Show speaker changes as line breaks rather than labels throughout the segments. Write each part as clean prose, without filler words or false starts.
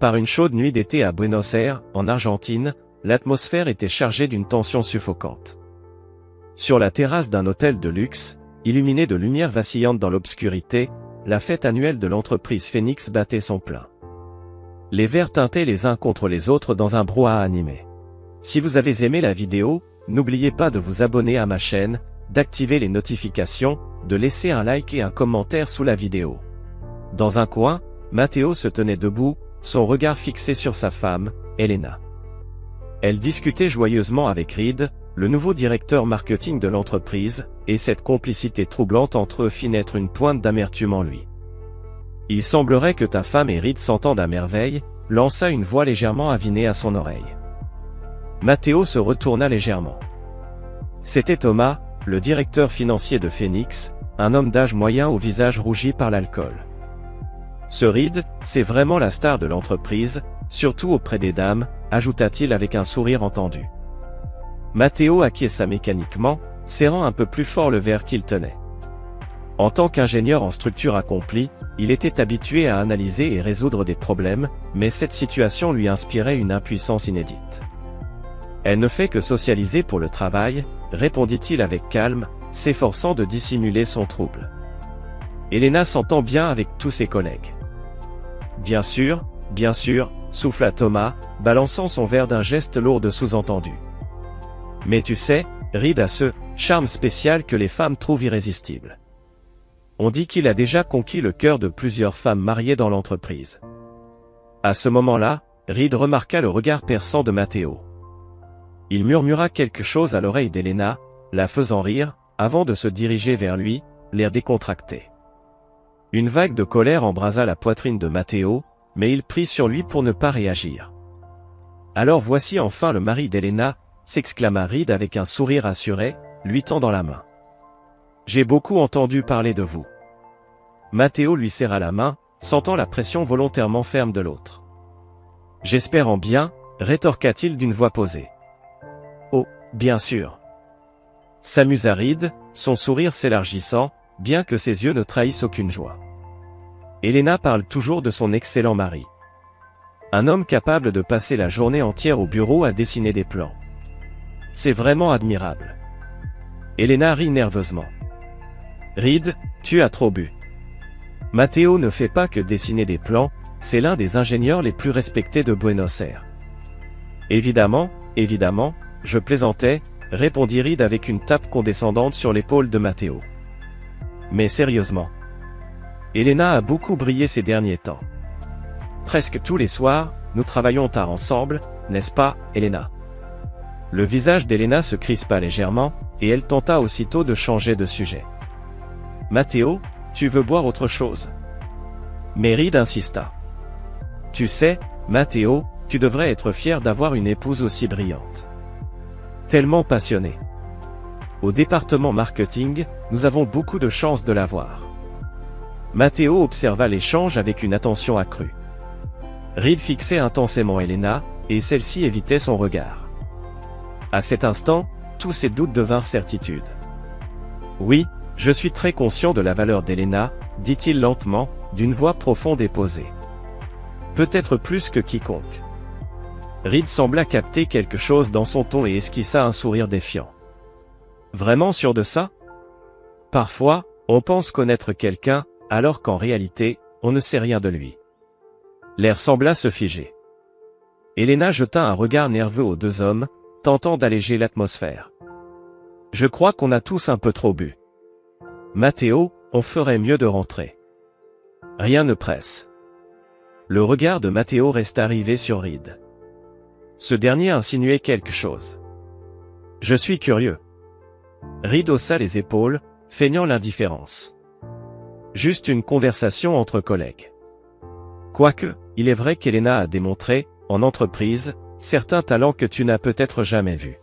Par une chaude nuit d'été à Buenos Aires, en Argentine, l'atmosphère était chargée d'une tension suffocante. Sur la terrasse d'un hôtel de luxe, illuminée de lumières vacillantes dans l'obscurité, la fête annuelle de l'entreprise Phoenix battait son plein. Les verres tintaient les uns contre les autres dans un brouhaha animé. Si vous avez aimé la vidéo, n'oubliez pas de vous abonner à ma chaîne, d'activer les notifications, de laisser un like et un commentaire sous la vidéo. Dans un coin, Matteo se tenait debout, son regard fixé sur sa femme, Elena. Elle discutait joyeusement avec Reed, le nouveau directeur marketing de l'entreprise, et cette complicité troublante entre eux fit naître une pointe d'amertume en lui. « Il semblerait que ta femme et Reed s'entendent à merveille », lança une voix légèrement avinée à son oreille. Matteo se retourna légèrement. C'était Thomas, le directeur financier de Phoenix, un homme d'âge moyen au visage rougi par l'alcool. Ce Reed, c'est vraiment la star de l'entreprise, surtout auprès des dames, ajouta-t-il avec un sourire entendu. Matteo acquiesça mécaniquement, serrant un peu plus fort le verre qu'il tenait. En tant qu'ingénieur en structure accomplie, il était habitué à analyser et résoudre des problèmes, mais cette situation lui inspirait une impuissance inédite. « Elle ne fait que socialiser pour le travail », répondit-il avec calme, s'efforçant de dissimuler son trouble. Elena s'entend bien avec tous ses collègues. « bien sûr, souffla Thomas, balançant son verre d'un geste lourd de sous-entendu. Mais tu sais, Reed a ce charme spécial que les femmes trouvent irrésistible. On dit qu'il a déjà conquis le cœur de plusieurs femmes mariées dans l'entreprise. » À ce moment-là, Reed remarqua le regard perçant de Matteo. Il murmura quelque chose à l'oreille d'Elena, la faisant rire, avant de se diriger vers lui, l'air décontracté. Une vague de colère embrasa la poitrine de Matteo, mais il prit sur lui pour ne pas réagir. « Alors voici enfin le mari d'Elena », s'exclama Reed avec un sourire assuré, lui tendant la main. « J'ai beaucoup entendu parler de vous. » Matteo lui serra la main, sentant la pression volontairement ferme de l'autre. « J'espère en bien, rétorqua-t-il d'une voix posée. « Oh, bien sûr. » S'amusa Reed, son sourire s'élargissant, bien que ses yeux ne trahissent aucune joie. Elena parle toujours de son excellent mari. Un homme capable de passer la journée entière au bureau à dessiner des plans. C'est vraiment admirable. Elena rit nerveusement. Reed, tu as trop bu. Matteo ne fait pas que dessiner des plans, c'est l'un des ingénieurs les plus respectés de Buenos Aires. Évidemment, je plaisantais, répondit Reed avec une tape condescendante sur l'épaule de Matteo. Mais sérieusement. Elena a beaucoup brillé ces derniers temps. Presque tous les soirs, nous travaillons tard ensemble, n'est-ce pas, Elena? Le visage d'Elena se crispa légèrement, et elle tenta aussitôt de changer de sujet. Matteo, tu veux boire autre chose? Mais Reed insista. Tu sais, Matteo, tu devrais être fier d'avoir une épouse aussi brillante. Tellement passionnée. Au département marketing, nous avons beaucoup de chance de l'avoir. Matteo observa l'échange avec une attention accrue. Reed fixait intensément Elena, et celle-ci évitait son regard. À cet instant, tous ses doutes devinrent certitude. Oui, je suis très conscient de la valeur d'Elena, dit-il lentement, d'une voix profonde et posée. Peut-être plus que quiconque. Reed sembla capter quelque chose dans son ton et esquissa un sourire défiant. Vraiment sûr de ça? Parfois, on pense connaître quelqu'un, alors qu'en réalité, on ne sait rien de lui. L'air sembla se figer. Elena jeta un regard nerveux aux deux hommes, tentant d'alléger l'atmosphère. Je crois qu'on a tous un peu trop bu. Matteo, on ferait mieux de rentrer. Rien ne presse. Le regard de Matteo resta rivé sur Reed. Ce dernier insinuait quelque chose. Je suis curieux. Reed haussa les épaules, feignant l'indifférence. Juste une conversation entre collègues. Quoique, il est vrai qu'Elena a démontré, en entreprise, certains talents que tu n'as peut-être jamais vus.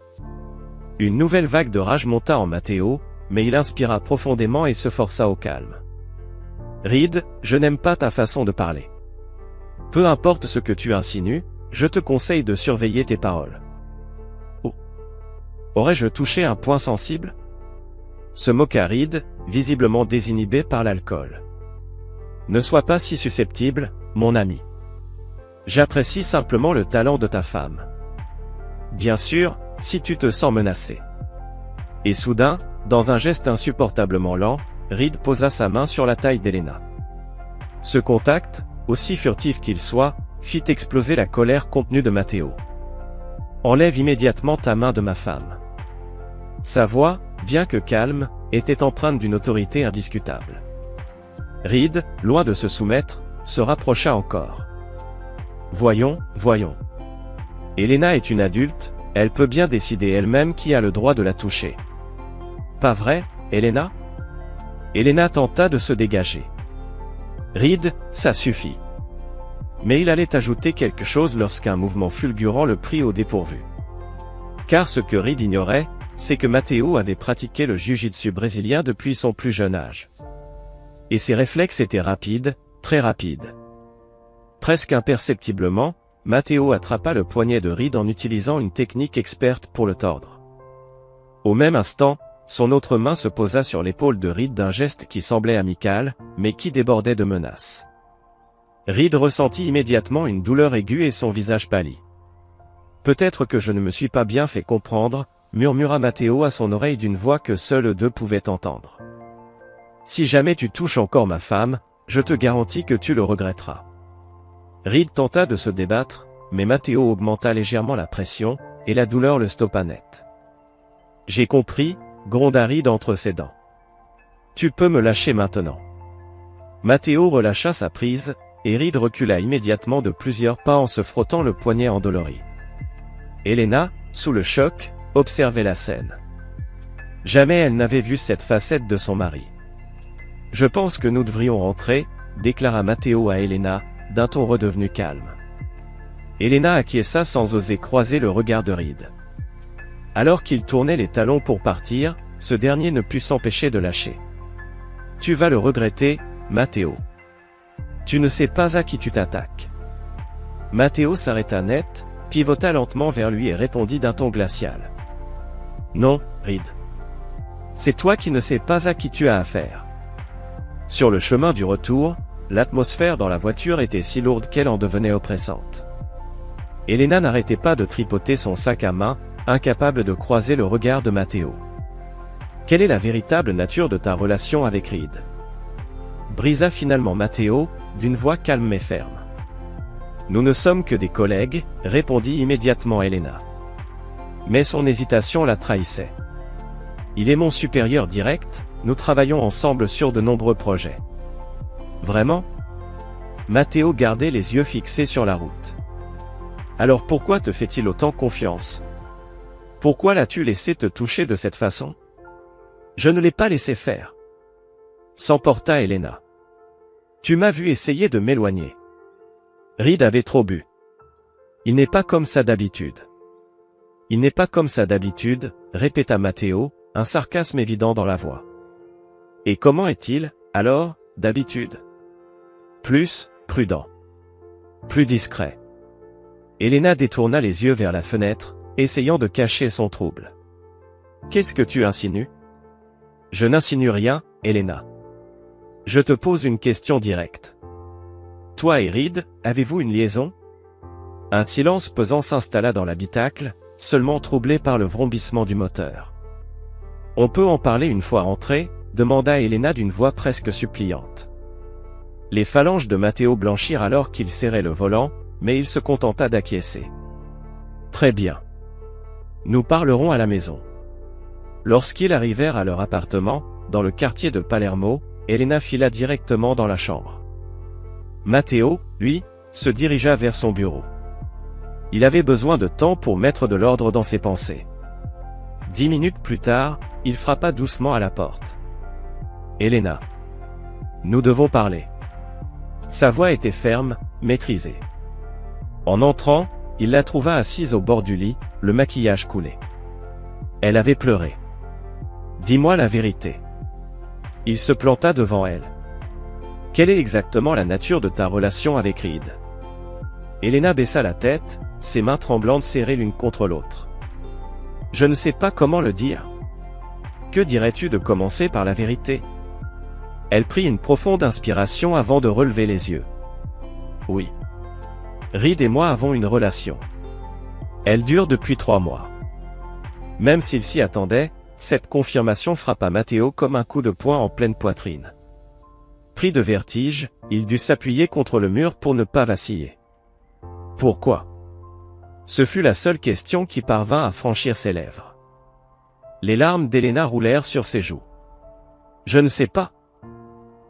Une nouvelle vague de rage monta en Matteo, mais il inspira profondément et se força au calme. Reed, je n'aime pas ta façon de parler. Peu importe ce que tu insinues, je te conseille de surveiller tes paroles. Oh. Aurais-je touché un point sensible? Se moqua Reed, visiblement désinhibé par l'alcool. Ne sois pas si susceptible, mon ami. J'apprécie simplement le talent de ta femme. Bien sûr, si tu te sens menacé. Et soudain, dans un geste insupportablement lent, Reed posa sa main sur la taille d'Helena. Ce contact, aussi furtif qu'il soit, fit exploser la colère contenue de Matteo. Enlève immédiatement ta main de ma femme. Sa voix, bien que calme, était empreinte d'une autorité indiscutable. Reed, loin de se soumettre, se rapprocha encore. Voyons, voyons. Helena est une adulte, elle peut bien décider elle-même qui a le droit de la toucher. Pas vrai, Helena? Helena tenta de se dégager. Reed, ça suffit. Mais il allait ajouter quelque chose lorsqu'un mouvement fulgurant le prit au dépourvu. Car ce que Reed ignorait, c'est que Matteo avait pratiqué le jiu-jitsu brésilien depuis son plus jeune âge. Et ses réflexes étaient rapides, très rapides. Presque imperceptiblement, Matteo attrapa le poignet de Reed en utilisant une technique experte pour le tordre. Au même instant, son autre main se posa sur l'épaule de Reed d'un geste qui semblait amical, mais qui débordait de menaces. Reed ressentit immédiatement une douleur aiguë et son visage pâlit. « Peut-être que je ne me suis pas bien fait comprendre », murmura Matteo à son oreille d'une voix que seuls eux deux pouvaient entendre. « Si jamais tu touches encore ma femme, je te garantis que tu le regretteras. » Reed tenta de se débattre, mais Matteo augmenta légèrement la pression, et la douleur le stoppa net. « J'ai compris », gronda Reed entre ses dents. « Tu peux me lâcher maintenant. » Matteo relâcha sa prise, et Reed recula immédiatement de plusieurs pas en se frottant le poignet endolori. Helena, sous le choc, observait la scène. Jamais elle n'avait vu cette facette de son mari. « Je pense que nous devrions rentrer », déclara Matteo à Helena, d'un ton redevenu calme. Helena acquiesça sans oser croiser le regard de Reed. Alors qu'il tournait les talons pour partir, ce dernier ne put s'empêcher de lâcher. « Tu vas le regretter, Matteo. Tu ne sais pas à qui tu t'attaques. » Matteo s'arrêta net, pivota lentement vers lui et répondit d'un ton glacial. « Non, Reed. C'est toi qui ne sais pas à qui tu as affaire. » Sur le chemin du retour, l'atmosphère dans la voiture était si lourde qu'elle en devenait oppressante. Helena n'arrêtait pas de tripoter son sac à main, incapable de croiser le regard de Matteo. « Quelle est la véritable nature de ta relation avec Reed ?» brisa finalement Matteo, d'une voix calme mais ferme. « Nous ne sommes que des collègues, » répondit immédiatement Helena. Mais son hésitation la trahissait. « Il est mon supérieur direct, nous travaillons ensemble sur de nombreux projets. » Vraiment? Matteo gardait les yeux fixés sur la route. « Alors pourquoi te fait-il autant confiance? Pourquoi l'as-tu laissé te toucher de cette façon? » « Je ne l'ai pas laissé faire. » s'emporta Helena. « Tu m'as vu essayer de m'éloigner. » Reed avait trop bu. « Il n'est pas comme ça d'habitude. »« Il n'est pas comme ça d'habitude, » répéta Matteo, un sarcasme évident dans la voix. « Et comment est-il, alors, d'habitude? » Plus prudent. Plus discret. Helena détourna les yeux vers la fenêtre, essayant de cacher son trouble. « Qu'est-ce que tu insinues? » « Je n'insinue rien, Helena. Je te pose une question directe. Toi et Reed, avez-vous une liaison? » Un silence pesant s'installa dans l'habitacle, seulement troublé par le vrombissement du moteur. « On peut en parler une fois rentré ?» demanda Helena d'une voix presque suppliante. Les phalanges de Matteo blanchirent alors qu'il serrait le volant, mais il se contenta d'acquiescer. « Très bien. Nous parlerons à la maison. » Lorsqu'ils arrivèrent à leur appartement, dans le quartier de Palermo, Helena fila directement dans la chambre. Matteo, lui, se dirigea vers son bureau. Il avait besoin de temps pour mettre de l'ordre dans ses pensées. 10 minutes plus tard, il frappa doucement à la porte. « Helena. Nous devons parler. » Sa voix était ferme, maîtrisée. En entrant, il la trouva assise au bord du lit, le maquillage coulé. Elle avait pleuré. « Dis-moi la vérité. » Il se planta devant elle. « Quelle est exactement la nature de ta relation avec Reed? » Helena baissa la tête, ses mains tremblantes serrées l'une contre l'autre. « Je ne sais pas comment le dire. Que dirais-tu de commencer par la vérité? » Elle prit une profonde inspiration avant de relever les yeux. « Oui. Reed et moi avons une relation. Elle dure depuis 3 mois. Même s'il s'y attendait, cette confirmation frappa Matteo comme un coup de poing en pleine poitrine. Pris de vertige, il dut s'appuyer contre le mur pour ne pas vaciller. Pourquoi? Ce fut la seule question qui parvint à franchir ses lèvres. Les larmes d'Elena roulèrent sur ses joues. Je ne sais pas.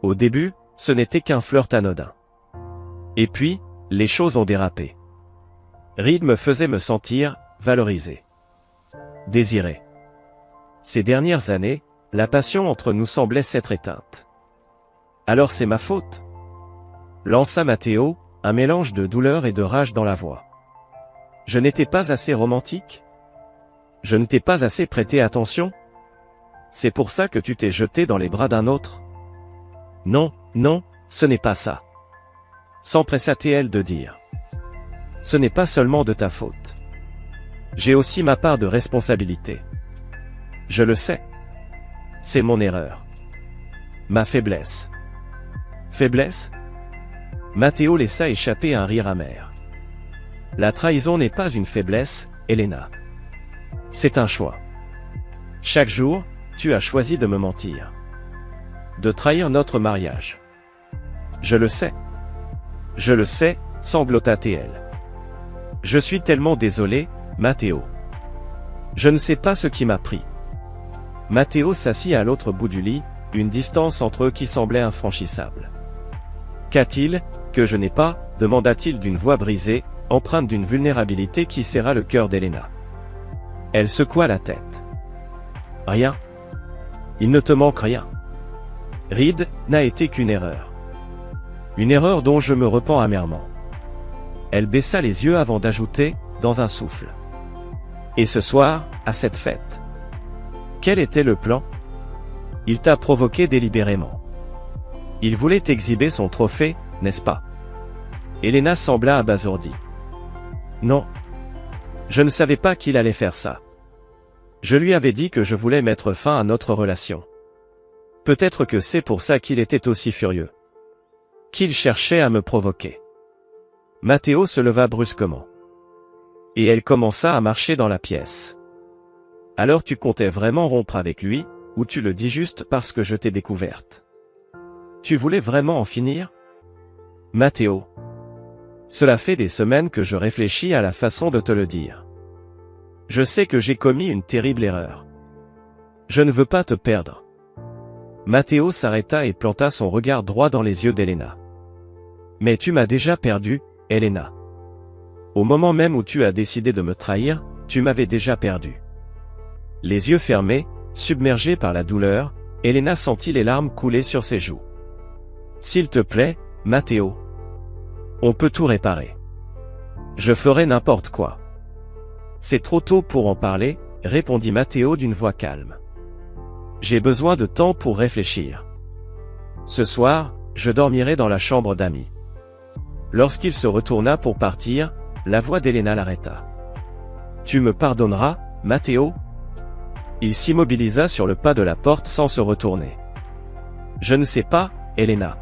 Au début, ce n'était qu'un flirt anodin. Et puis, les choses ont dérapé. Reed me faisait me sentir valorisé, désiré. Ces dernières années, la passion entre nous semblait s'être éteinte. Alors c'est ma faute? Lança Matteo, un mélange de douleur et de rage dans la voix. Je n'étais pas assez romantique? Je ne t'ai pas assez prêté attention? C'est pour ça que tu t'es jeté dans les bras d'un autre? Non, non, ce n'est pas ça. S'empressa-t-elle de dire. Ce n'est pas seulement de ta faute. J'ai aussi ma part de responsabilité. Je le sais. C'est mon erreur. Ma faiblesse. Faiblesse? Matteo laissa échapper un rire amer. La trahison n'est pas une faiblesse, Elena. C'est un choix. Chaque jour, tu as choisi de me mentir. De trahir notre mariage. Je le sais. Je le sais, sanglota-t-elle. Je suis tellement désolé, Matteo. Je ne sais pas ce qui m'a pris. Matteo s'assit à l'autre bout du lit, une distance entre eux qui semblait infranchissable. Qu'a-t-il, que je n'ai pas, demanda-t-il d'une voix brisée, empreinte d'une vulnérabilité qui serra le cœur d'Elena. Elle secoua la tête. Rien. Il ne te manque rien. Reed n'a été qu'une erreur. Une erreur dont je me repens amèrement. Elle baissa les yeux avant d'ajouter, dans un souffle. Et ce soir, à cette fête. Quel était le plan? Il t'a provoqué délibérément. Il voulait exhiber son trophée, n'est-ce pas? Elena sembla abasourdie. Non. Je ne savais pas qu'il allait faire ça. Je lui avais dit que je voulais mettre fin à notre relation. Peut-être que c'est pour ça qu'il était aussi furieux. Qu'il cherchait à me provoquer. Matteo se leva brusquement. Et elle commença à marcher dans la pièce. Alors tu comptais vraiment rompre avec lui, ou tu le dis juste parce que je t'ai découverte? Tu voulais vraiment en finir? Matteo. Cela fait des semaines que je réfléchis à la façon de te le dire. Je sais que j'ai commis une terrible erreur. Je ne veux pas te perdre. Matteo s'arrêta et planta son regard droit dans les yeux d'Elena. Mais tu m'as déjà perdu, Elena. Au moment même où tu as décidé de me trahir, tu m'avais déjà perdu. Les yeux fermés, submergée par la douleur, Elena sentit les larmes couler sur ses joues. S'il te plaît, Matteo. On peut tout réparer. Je ferai n'importe quoi. C'est trop tôt pour en parler, répondit Matteo d'une voix calme. J'ai besoin de temps pour réfléchir. Ce soir, je dormirai dans la chambre d'amis. Lorsqu'il se retourna pour partir, la voix d'Elena l'arrêta. Tu me pardonneras, Matteo? Il s'immobilisa sur le pas de la porte sans se retourner. Je ne sais pas, Elena.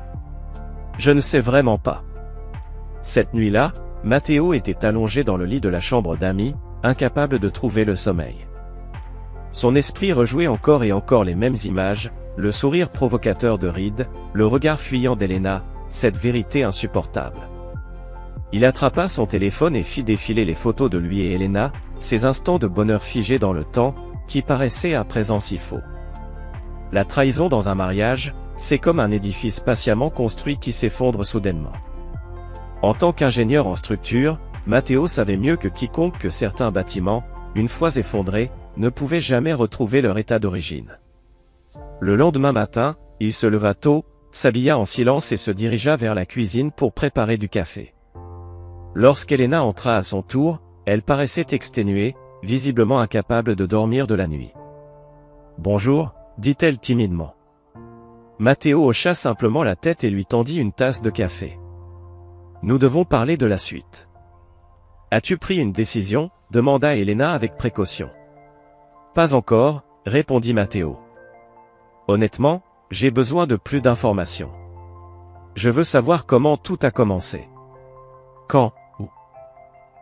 Je ne sais vraiment pas. Cette nuit-là, Matteo était allongé dans le lit de la chambre d'amis, incapable de trouver le sommeil. Son esprit rejouait encore et encore les mêmes images, le sourire provocateur de Reed, le regard fuyant d'Elena, cette vérité insupportable. Il attrapa son téléphone et fit défiler les photos de lui et Elena, ces instants de bonheur figés dans le temps, qui paraissaient à présent si faux. La trahison dans un mariage, c'est comme un édifice patiemment construit qui s'effondre soudainement. En tant qu'ingénieur en structure, Matteo savait mieux que quiconque que certains bâtiments, une fois effondrés, ne pouvaient jamais retrouver leur état d'origine. Le lendemain matin, il se leva tôt, s'habilla en silence et se dirigea vers la cuisine pour préparer du café. Lorsqu'Elena entra à son tour, elle paraissait exténuée, visiblement incapable de dormir de la nuit. « Bonjour », dit-elle timidement. Matteo hocha simplement la tête et lui tendit une tasse de café. « Nous devons parler de la suite. »« As-tu pris une décision ?» demanda Elena avec précaution. « Pas encore », répondit Matteo. « Honnêtement, j'ai besoin de plus d'informations. Je veux savoir comment tout a commencé. Quand, où.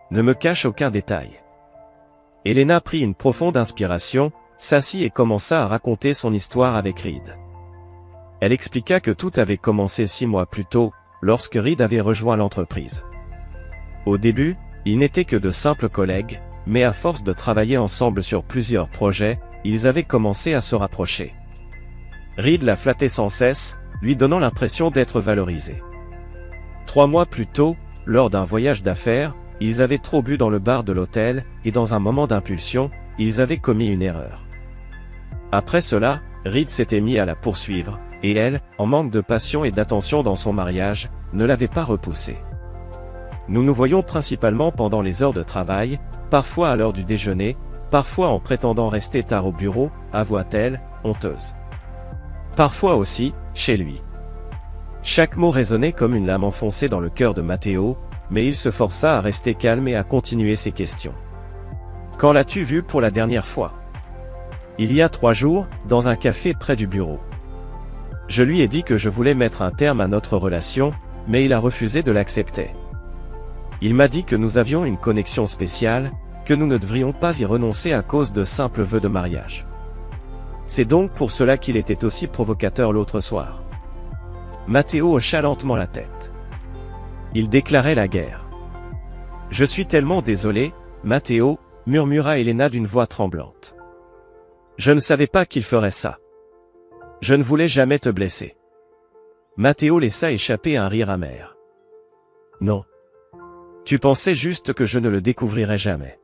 Ne me cache aucun détail. Elena prit une profonde inspiration, s'assit et commença à raconter son histoire avec Reed. Elle expliqua que tout avait commencé 6 mois plus tôt, lorsque Reed avait rejoint l'entreprise. Au début, ils n'étaient que de simples collègues, mais à force de travailler ensemble sur plusieurs projets, ils avaient commencé à se rapprocher. Reed la flattait sans cesse, lui donnant l'impression d'être valorisé. 3 mois plus tôt, lors d'un voyage d'affaires, ils avaient trop bu dans le bar de l'hôtel, et dans un moment d'impulsion, ils avaient commis une erreur. Après cela, Reed s'était mis à la poursuivre, et elle, en manque de passion et d'attention dans son mariage, ne l'avait pas repoussée. Nous nous voyons principalement pendant les heures de travail, parfois à l'heure du déjeuner, parfois en prétendant rester tard au bureau, avoua-t-elle, honteuse. Parfois aussi, chez lui. Chaque mot résonnait comme une lame enfoncée dans le cœur de Matteo, mais il se força à rester calme et à continuer ses questions. « Quand l'as-tu vu pour la dernière fois ?»« Il y a 3 jours, dans un café près du bureau. Je lui ai dit que je voulais mettre un terme à notre relation, mais il a refusé de l'accepter. Il m'a dit que nous avions une connexion spéciale, que nous ne devrions pas y renoncer à cause de simples vœux de mariage. C'est donc pour cela qu'il était aussi provocateur l'autre soir. » Matteo hocha lentement la tête. Il déclarait la guerre. « Je suis tellement désolé, Matteo, » murmura Elena d'une voix tremblante. « Je ne savais pas qu'il ferait ça. Je ne voulais jamais te blesser. » Matteo laissa échapper un rire amer. « Non. Tu pensais juste que je ne le découvrirais jamais. »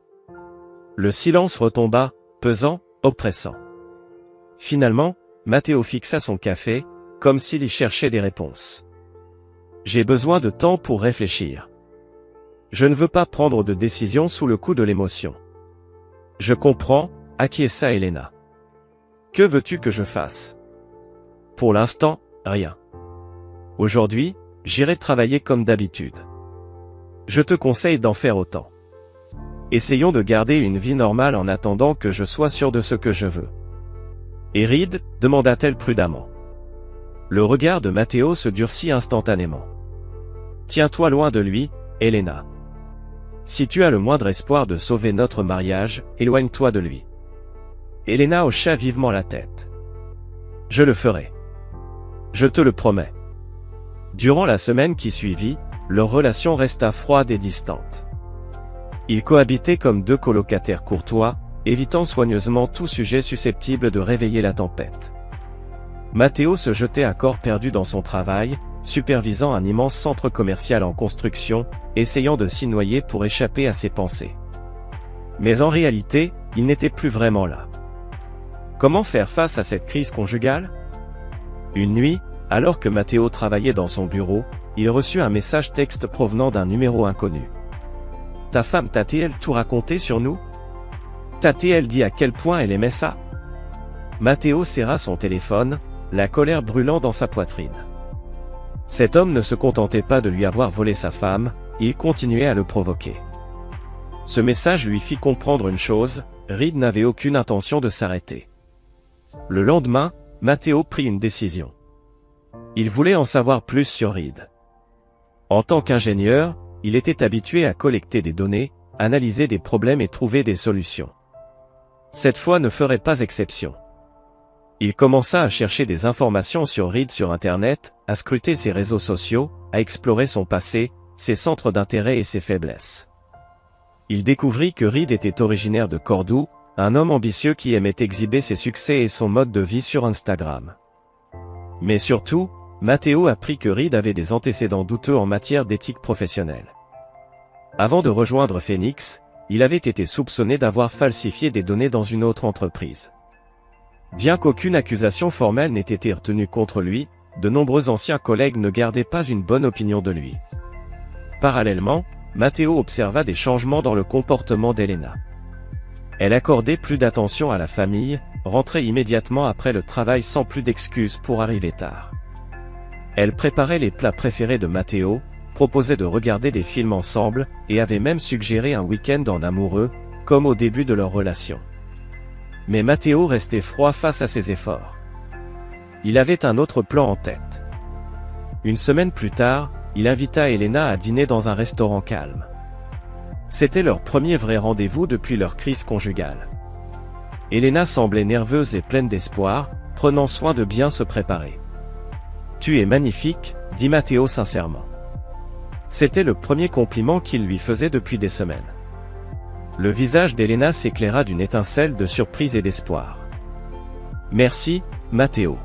Le silence retomba, pesant, oppressant. Finalement, Matteo fixa son café, comme s'il y cherchait des réponses. « J'ai besoin de temps pour réfléchir. Je ne veux pas prendre de décision sous le coup de l'émotion. »« Je comprends, » acquiesça Elena. « Que veux-tu que je fasse ? » ?»« Pour l'instant, rien. Aujourd'hui, j'irai travailler comme d'habitude. Je te conseille d'en faire autant. Essayons de garder une vie normale en attendant que je sois sûr de ce que je veux. » « Et Reed ?» demanda-t-elle prudemment. Le regard de Matteo se durcit instantanément. « Tiens-toi loin de lui, Elena. Si tu as le moindre espoir de sauver notre mariage, éloigne-toi de lui. » Elena hocha vivement la tête. « Je le ferai. Je te le promets. » Durant la semaine qui suivit, leur relation resta froide et distante. Ils cohabitaient comme 2 colocataires courtois, évitant soigneusement tout sujet susceptible de réveiller la tempête. Matteo se jetait à corps perdu dans son travail, supervisant un immense centre commercial en construction, essayant de s'y noyer pour échapper à ses pensées. Mais en réalité, il n'était plus vraiment là. Comment faire face à cette crise conjugale ? Une nuit, alors que Matteo travaillait dans son bureau, il reçut un message texte provenant d'un numéro inconnu. « Ta femme t'a-t-elle tout raconté sur nous ? T'a-t-elle dit à quel point elle aimait ça ?» Matteo serra son téléphone, la colère brûlant dans sa poitrine. Cet homme ne se contentait pas de lui avoir volé sa femme, il continuait à le provoquer. Ce message lui fit comprendre une chose, Reed n'avait aucune intention de s'arrêter. Le lendemain, Matteo prit une décision. Il voulait en savoir plus sur Reed. En tant qu'ingénieur, il était habitué à collecter des données, analyser des problèmes et trouver des solutions. Cette fois ne ferait pas exception. Il commença à chercher des informations sur Reed sur Internet, à scruter ses réseaux sociaux, à explorer son passé, ses centres d'intérêt et ses faiblesses. Il découvrit que Reed était originaire de Cordoue, un homme ambitieux qui aimait exhiber ses succès et son mode de vie sur Instagram. Mais surtout, Matteo apprit que Reed avait des antécédents douteux en matière d'éthique professionnelle. Avant de rejoindre Phoenix, il avait été soupçonné d'avoir falsifié des données dans une autre entreprise. Bien qu'aucune accusation formelle n'ait été retenue contre lui, de nombreux anciens collègues ne gardaient pas une bonne opinion de lui. Parallèlement, Matteo observa des changements dans le comportement d'Elena. Elle accordait plus d'attention à la famille, rentrait immédiatement après le travail sans plus d'excuses pour arriver tard. Elle préparait les plats préférés de Matteo, proposait de regarder des films ensemble, et avait même suggéré un week-end en amoureux, comme au début de leur relation. Mais Matteo restait froid face à ses efforts. Il avait un autre plan en tête. Une semaine plus tard, il invita Elena à dîner dans un restaurant calme. C'était leur premier vrai rendez-vous depuis leur crise conjugale. Elena semblait nerveuse et pleine d'espoir, prenant soin de bien se préparer. « Tu es magnifique », dit Matteo sincèrement. C'était le premier compliment qu'il lui faisait depuis des semaines. Le visage d'Elena s'éclaira d'une étincelle de surprise et d'espoir. « Merci, Matteo. »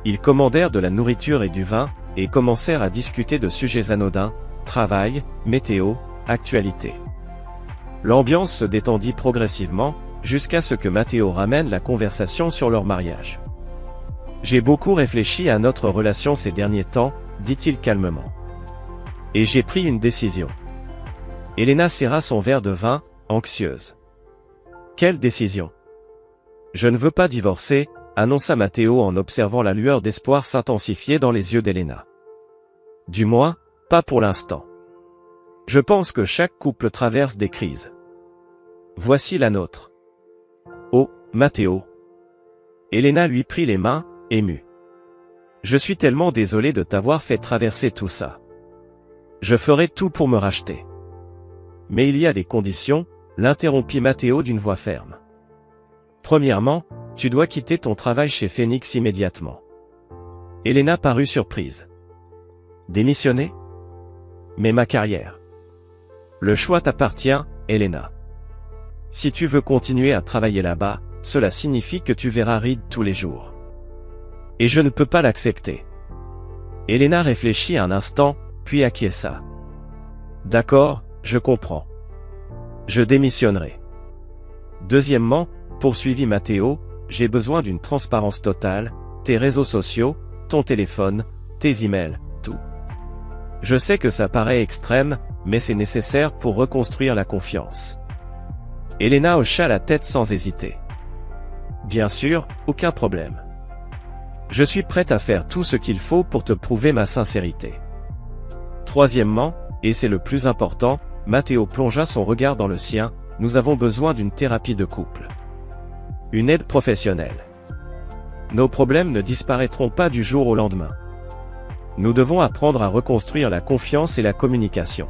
Ils commandèrent de la nourriture et du vin, et commencèrent à discuter de sujets anodins, travail, météo, actualité. L'ambiance se détendit progressivement, jusqu'à ce que Matteo ramène la conversation sur leur mariage. « J'ai beaucoup réfléchi à notre relation ces derniers temps, dit-il calmement. Et j'ai pris une décision. » Elena serra son verre de vin, anxieuse. « Quelle décision ? » « Je ne veux pas divorcer, » annonça Matteo en observant la lueur d'espoir s'intensifier dans les yeux d'Elena. « Du moins, pas pour l'instant. Je pense que chaque couple traverse des crises. Voici la nôtre. » « Oh, Matteo. » Elena lui prit les mains, émue. « Je suis tellement désolé de t'avoir fait traverser tout ça. Je ferai tout pour me racheter. » « Mais il y a des conditions, » l'interrompit Matteo d'une voix ferme. « Premièrement, tu dois quitter ton travail chez Phoenix immédiatement. » Elena parut surprise. « Démissionner ? Mais ma carrière. » « Le choix t'appartient, Elena. Si tu veux continuer à travailler là-bas, cela signifie que tu verras Reed tous les jours. Et je ne peux pas l'accepter. » Elena réfléchit un instant, puis acquiesça. « D'accord, je comprends. Je démissionnerai. Deuxièmement, poursuivit Matteo, j'ai besoin d'une transparence totale, tes réseaux sociaux, ton téléphone, tes emails, tout. Je sais que ça paraît extrême, mais c'est nécessaire pour reconstruire la confiance. » Elena hocha la tête sans hésiter. « Bien sûr, aucun problème. Je suis prête à faire tout ce qu'il faut pour te prouver ma sincérité. Troisièmement, et c'est le plus important, Matteo plongea son regard dans le sien, nous avons besoin d'une thérapie de couple. Une aide professionnelle. Nos problèmes ne disparaîtront pas du jour au lendemain. Nous devons apprendre à reconstruire la confiance et la communication. »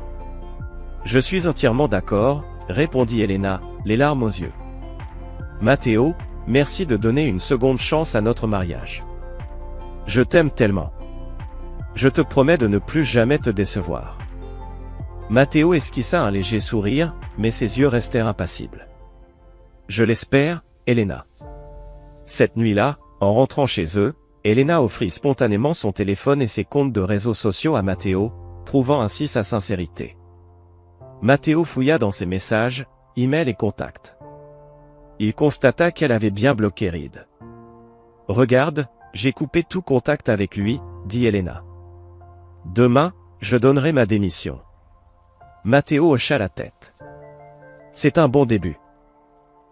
« Je suis entièrement d'accord, » répondit Elena, les larmes aux yeux. « Matteo, merci de donner une seconde chance à notre mariage. Je t'aime tellement. Je te promets de ne plus jamais te décevoir. » Matteo esquissa un léger sourire, mais ses yeux restèrent impassibles. « Je l'espère, Elena. » Cette nuit-là, en rentrant chez eux, Elena offrit spontanément son téléphone et ses comptes de réseaux sociaux à Matteo, prouvant ainsi sa sincérité. Matteo fouilla dans ses messages, emails et contacts. Il constata qu'elle avait bien bloqué Reed. « Regarde, j'ai coupé tout contact avec lui, » dit Elena. « Demain, je donnerai ma démission. » Matteo hocha la tête. « C'est un bon début. »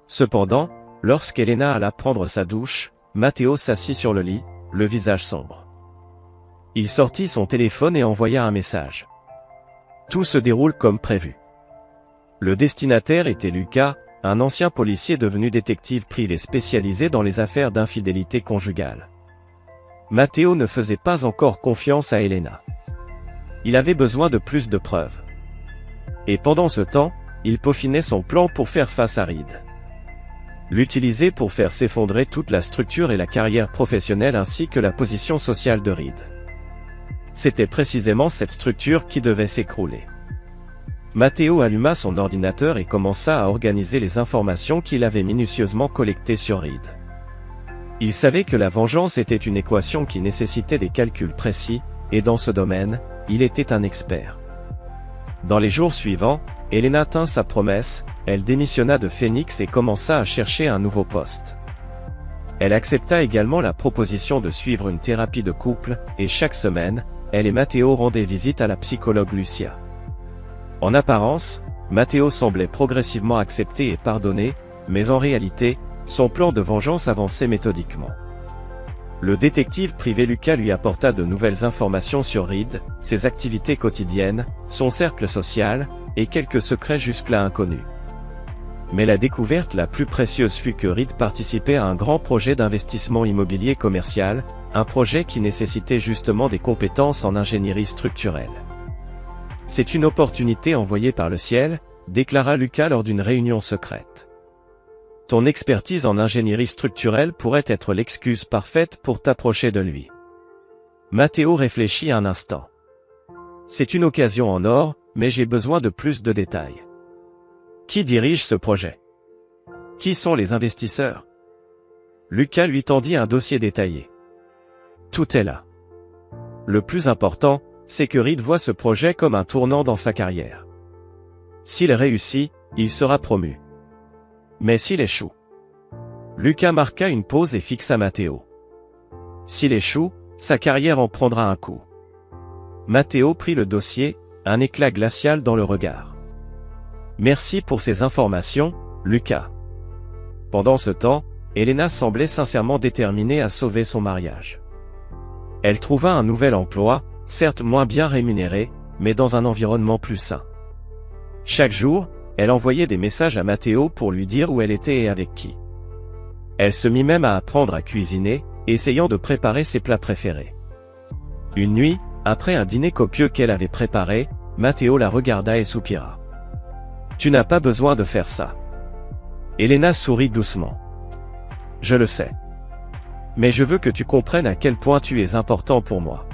Cependant, lorsqu'Elena alla prendre sa douche, Matteo s'assit sur le lit, le visage sombre. Il sortit son téléphone et envoya un message. Tout se déroule comme prévu. Le destinataire était Lucas, un ancien policier devenu détective privé spécialisé dans les affaires d'infidélité conjugale. Matteo ne faisait pas encore confiance à Elena. Il avait besoin de plus de preuves. Et pendant ce temps, il peaufinait son plan pour faire face à Reed. L'utiliser pour faire s'effondrer toute la structure et la carrière professionnelle ainsi que la position sociale de Reed. C'était précisément cette structure qui devait s'écrouler. Matteo alluma son ordinateur et commença à organiser les informations qu'il avait minutieusement collectées sur Reed. Il savait que la vengeance était une équation qui nécessitait des calculs précis, et dans ce domaine, il était un expert. Dans les jours suivants, Elena tint sa promesse, elle démissionna de Phoenix et commença à chercher un nouveau poste. Elle accepta également la proposition de suivre une thérapie de couple, et chaque semaine, elle et Matteo rendaient visite à la psychologue Lucia. En apparence, Matteo semblait progressivement accepter et pardonner, mais en réalité, son plan de vengeance avançait méthodiquement. Le détective privé Lucas lui apporta de nouvelles informations sur Reed, ses activités quotidiennes, son cercle social, et quelques secrets jusque-là inconnus. Mais la découverte la plus précieuse fut que Reed participait à un grand projet d'investissement immobilier commercial, un projet qui nécessitait justement des compétences en ingénierie structurelle. « C'est une opportunité envoyée par le ciel », déclara Lucas lors d'une réunion secrète. Ton expertise en ingénierie structurelle pourrait être l'excuse parfaite pour t'approcher de lui. Matteo réfléchit un instant. C'est une occasion en or, mais j'ai besoin de plus de détails. Qui dirige ce projet? Qui sont les investisseurs? Lucas lui tendit un dossier détaillé. Tout est là. Le plus important, c'est que Reed voit ce projet comme un tournant dans sa carrière. S'il réussit, il sera promu. Mais s'il échoue? Lucas marqua une pause et fixa Matteo. S'il échoue, sa carrière en prendra un coup. Matteo prit le dossier, un éclat glacial dans le regard. Merci pour ces informations, Lucas. Pendant ce temps, Elena semblait sincèrement déterminée à sauver son mariage. Elle trouva un nouvel emploi, certes moins bien rémunéré, mais dans un environnement plus sain. Chaque jour, elle envoyait des messages à Matteo pour lui dire où elle était et avec qui. Elle se mit même à apprendre à cuisiner, essayant de préparer ses plats préférés. Une nuit, après un dîner copieux qu'elle avait préparé, Matteo la regarda et soupira. « Tu n'as pas besoin de faire ça. » Elena sourit doucement. « Je le sais. Mais je veux que tu comprennes à quel point tu es important pour moi.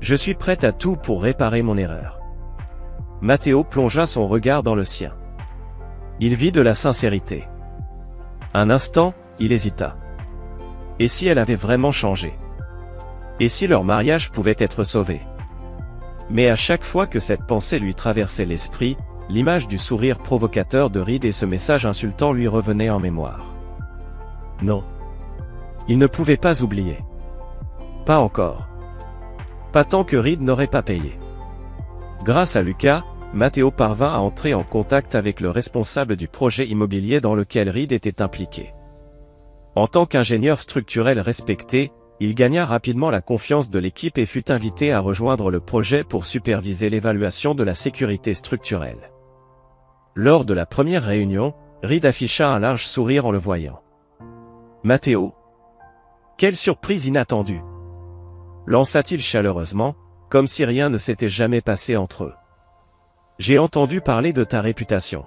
Je suis prête à tout pour réparer mon erreur. » Matteo plongea son regard dans le sien. Il vit de la sincérité. Un instant, il hésita. Et si elle avait vraiment changé? Et si leur mariage pouvait être sauvé? Mais à chaque fois que cette pensée lui traversait l'esprit, l'image du sourire provocateur de Reed et ce message insultant lui revenaient en mémoire. Non. Il ne pouvait pas oublier. Pas encore. Pas tant que Reed n'aurait pas payé. Grâce à Lucas, Matteo parvint à entrer en contact avec le responsable du projet immobilier dans lequel Reed était impliqué. En tant qu'ingénieur structurel respecté, il gagna rapidement la confiance de l'équipe et fut invité à rejoindre le projet pour superviser l'évaluation de la sécurité structurelle. Lors de la première réunion, Reed afficha un large sourire en le voyant. « Matteo. Quelle surprise inattendue !» lança-t-il chaleureusement, comme si rien ne s'était jamais passé entre eux. « J'ai entendu parler de ta réputation.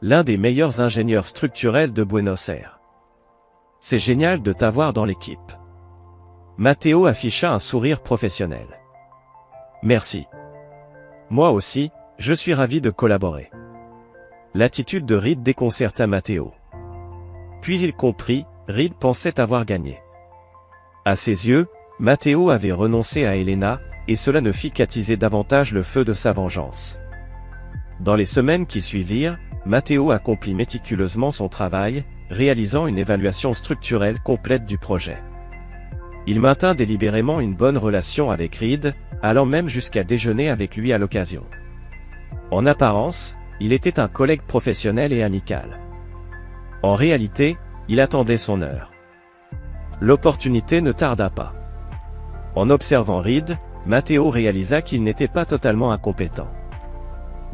L'un des meilleurs ingénieurs structurels de Buenos Aires. C'est génial de t'avoir dans l'équipe. » Matteo afficha un sourire professionnel. « Merci. Moi aussi, je suis ravi de collaborer. » L'attitude de Reed déconcerta Matteo. Puis il comprit, Reed pensait avoir gagné. À ses yeux, Matteo avait renoncé à Elena, et cela ne fit qu'attiser davantage le feu de sa vengeance. Dans les semaines qui suivirent, Matteo accomplit méticuleusement son travail, réalisant une évaluation structurelle complète du projet. Il maintint délibérément une bonne relation avec Reed, allant même jusqu'à déjeuner avec lui à l'occasion. En apparence, il était un collègue professionnel et amical. En réalité, il attendait son heure. L'opportunité ne tarda pas. En observant Reed, Matteo réalisa qu'il n'était pas totalement incompétent.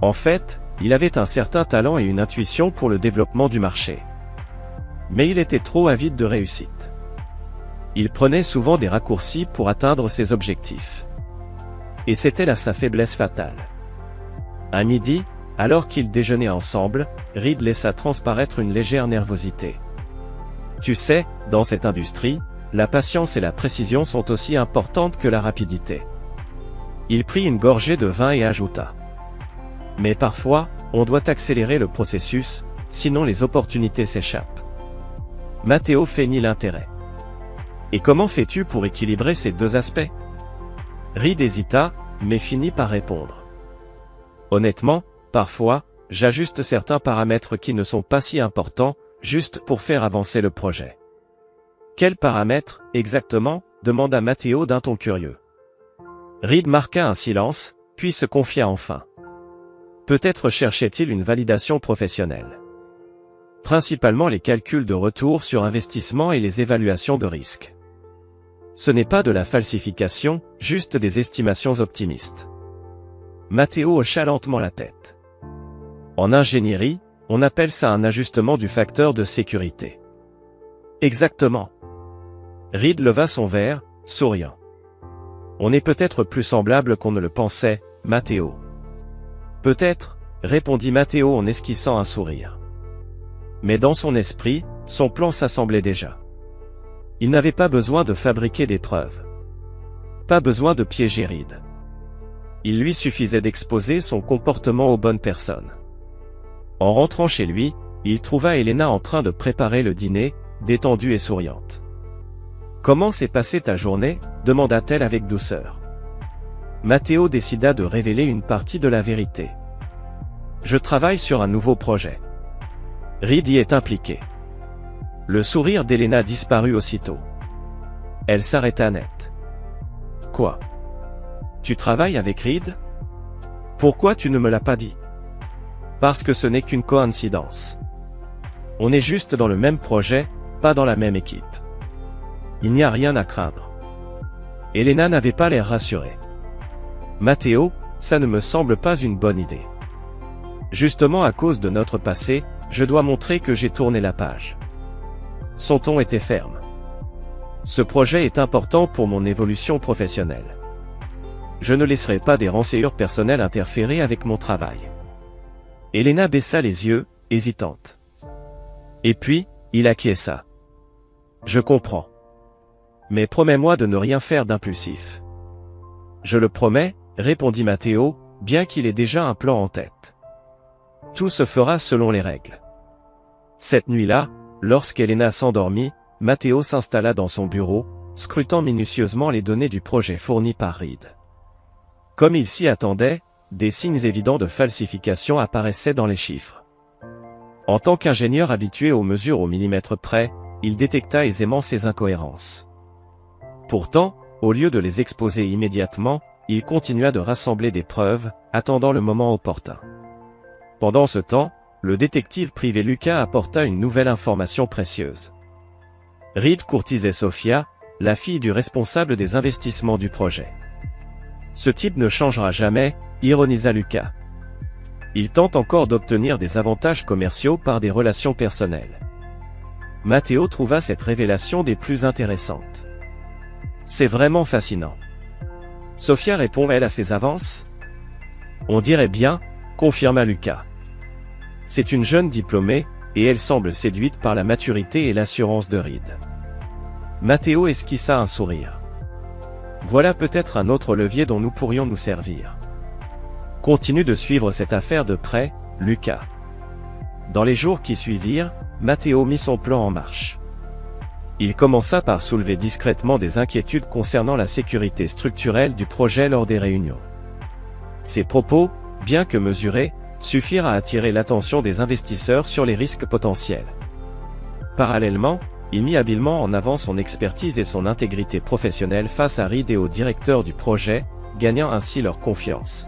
En fait, il avait un certain talent et une intuition pour le développement du marché. Mais il était trop avide de réussite. Il prenait souvent des raccourcis pour atteindre ses objectifs. Et c'était là sa faiblesse fatale. À midi, alors qu'ils déjeunaient ensemble, Reed laissa transparaître une légère nervosité. Tu sais, dans cette industrie, la patience et la précision sont aussi importantes que la rapidité. Il prit une gorgée de vin et ajouta. Mais parfois, on doit accélérer le processus, sinon les opportunités s'échappent. Matteo feignit l'intérêt. Et comment fais-tu pour équilibrer ces deux aspects? Reed hésita, mais finit par répondre. Honnêtement, parfois, j'ajuste certains paramètres qui ne sont pas si importants, juste pour faire avancer le projet. Quels paramètres, exactement? Demanda Matteo d'un ton curieux. Reed marqua un silence, puis se confia enfin. Peut-être cherchait-il une validation professionnelle. Principalement les calculs de retour sur investissement et les évaluations de risque. Ce n'est pas de la falsification, juste des estimations optimistes. Matteo hocha lentement la tête. En ingénierie, on appelle ça un ajustement du facteur de sécurité. Exactement. Reed leva son verre, souriant. On est peut-être plus semblable qu'on ne le pensait, Matteo. Peut-être, répondit Matteo en esquissant un sourire. Mais dans son esprit, son plan s'assemblait déjà. Il n'avait pas besoin de fabriquer des preuves. Pas besoin de piéger Reed. Il lui suffisait d'exposer son comportement aux bonnes personnes. En rentrant chez lui, il trouva Elena en train de préparer le dîner, détendue et souriante. « Comment s'est passée ta journée ?» demanda-t-elle avec douceur. Matteo décida de révéler une partie de la vérité. « Je travaille sur un nouveau projet. Reed y est impliqué. » Le sourire d'Elena disparut aussitôt. Elle s'arrêta net. « Quoi ? Tu travailles avec Reed ? Pourquoi tu ne me l'as pas dit ? » Parce que ce n'est qu'une coïncidence. On est juste dans le même projet, pas dans la même équipe. Il n'y a rien à craindre. Elena n'avait pas l'air rassurée. Matteo, ça ne me semble pas une bonne idée. Justement à cause de notre passé, je dois montrer que j'ai tourné la page. Son ton était ferme. Ce projet est important pour mon évolution professionnelle. Je ne laisserai pas des renseignements personnels interférer avec mon travail. Elena baissa les yeux, hésitante. Et puis, il acquiesça. Je comprends. Mais promets-moi de ne rien faire d'impulsif. Je le promets, répondit Matteo, bien qu'il ait déjà un plan en tête. Tout se fera selon les règles. Cette nuit-là, lorsqu'Elena s'endormit, Matteo s'installa dans son bureau, scrutant minutieusement les données du projet fourni par Reed. Comme il s'y attendait, des signes évidents de falsification apparaissaient dans les chiffres. En tant qu'ingénieur habitué aux mesures au millimètre près, il détecta aisément ces incohérences. Pourtant, au lieu de les exposer immédiatement, il continua de rassembler des preuves, attendant le moment opportun. Pendant ce temps, le détective privé Lucas apporta une nouvelle information précieuse. Reed courtisait Sofia, la fille du responsable des investissements du projet. Ce type ne changera jamais, ironisa Lucas. Il tente encore d'obtenir des avantages commerciaux par des relations personnelles. Matteo trouva cette révélation des plus intéressantes. C'est vraiment fascinant. Sofia répond elle à ses avances ? On dirait bien, confirma Lucas. C'est une jeune diplômée, et elle semble séduite par la maturité et l'assurance de Reed. Matteo esquissa un sourire. Voilà peut-être un autre levier dont nous pourrions nous servir. Continue de suivre cette affaire de près, Lucas. Dans les jours qui suivirent, Matteo mit son plan en marche. Il commença par soulever discrètement des inquiétudes concernant la sécurité structurelle du projet lors des réunions. Ces propos, bien que mesurés, suffirent à attirer l'attention des investisseurs sur les risques potentiels. Parallèlement, il mit habilement en avant son expertise et son intégrité professionnelle face à Reed et au directeur du projet, gagnant ainsi leur confiance.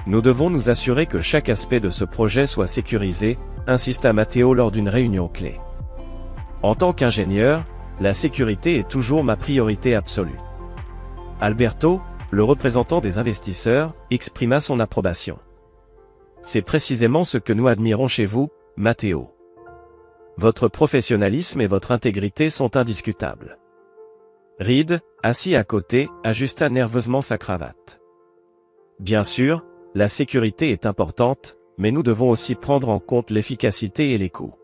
Nous devons nous assurer que chaque aspect de ce projet soit sécurisé, insista Matteo lors d'une réunion clé. En tant qu'ingénieur, la sécurité est toujours ma priorité absolue. Alberto, le représentant des investisseurs, exprima son approbation. C'est précisément ce que nous admirons chez vous, Matteo. Votre professionnalisme et votre intégrité sont indiscutables. Reed, assis à côté, ajusta nerveusement sa cravate. Bien sûr, la sécurité est importante, mais nous devons aussi prendre en compte l'efficacité et les coûts.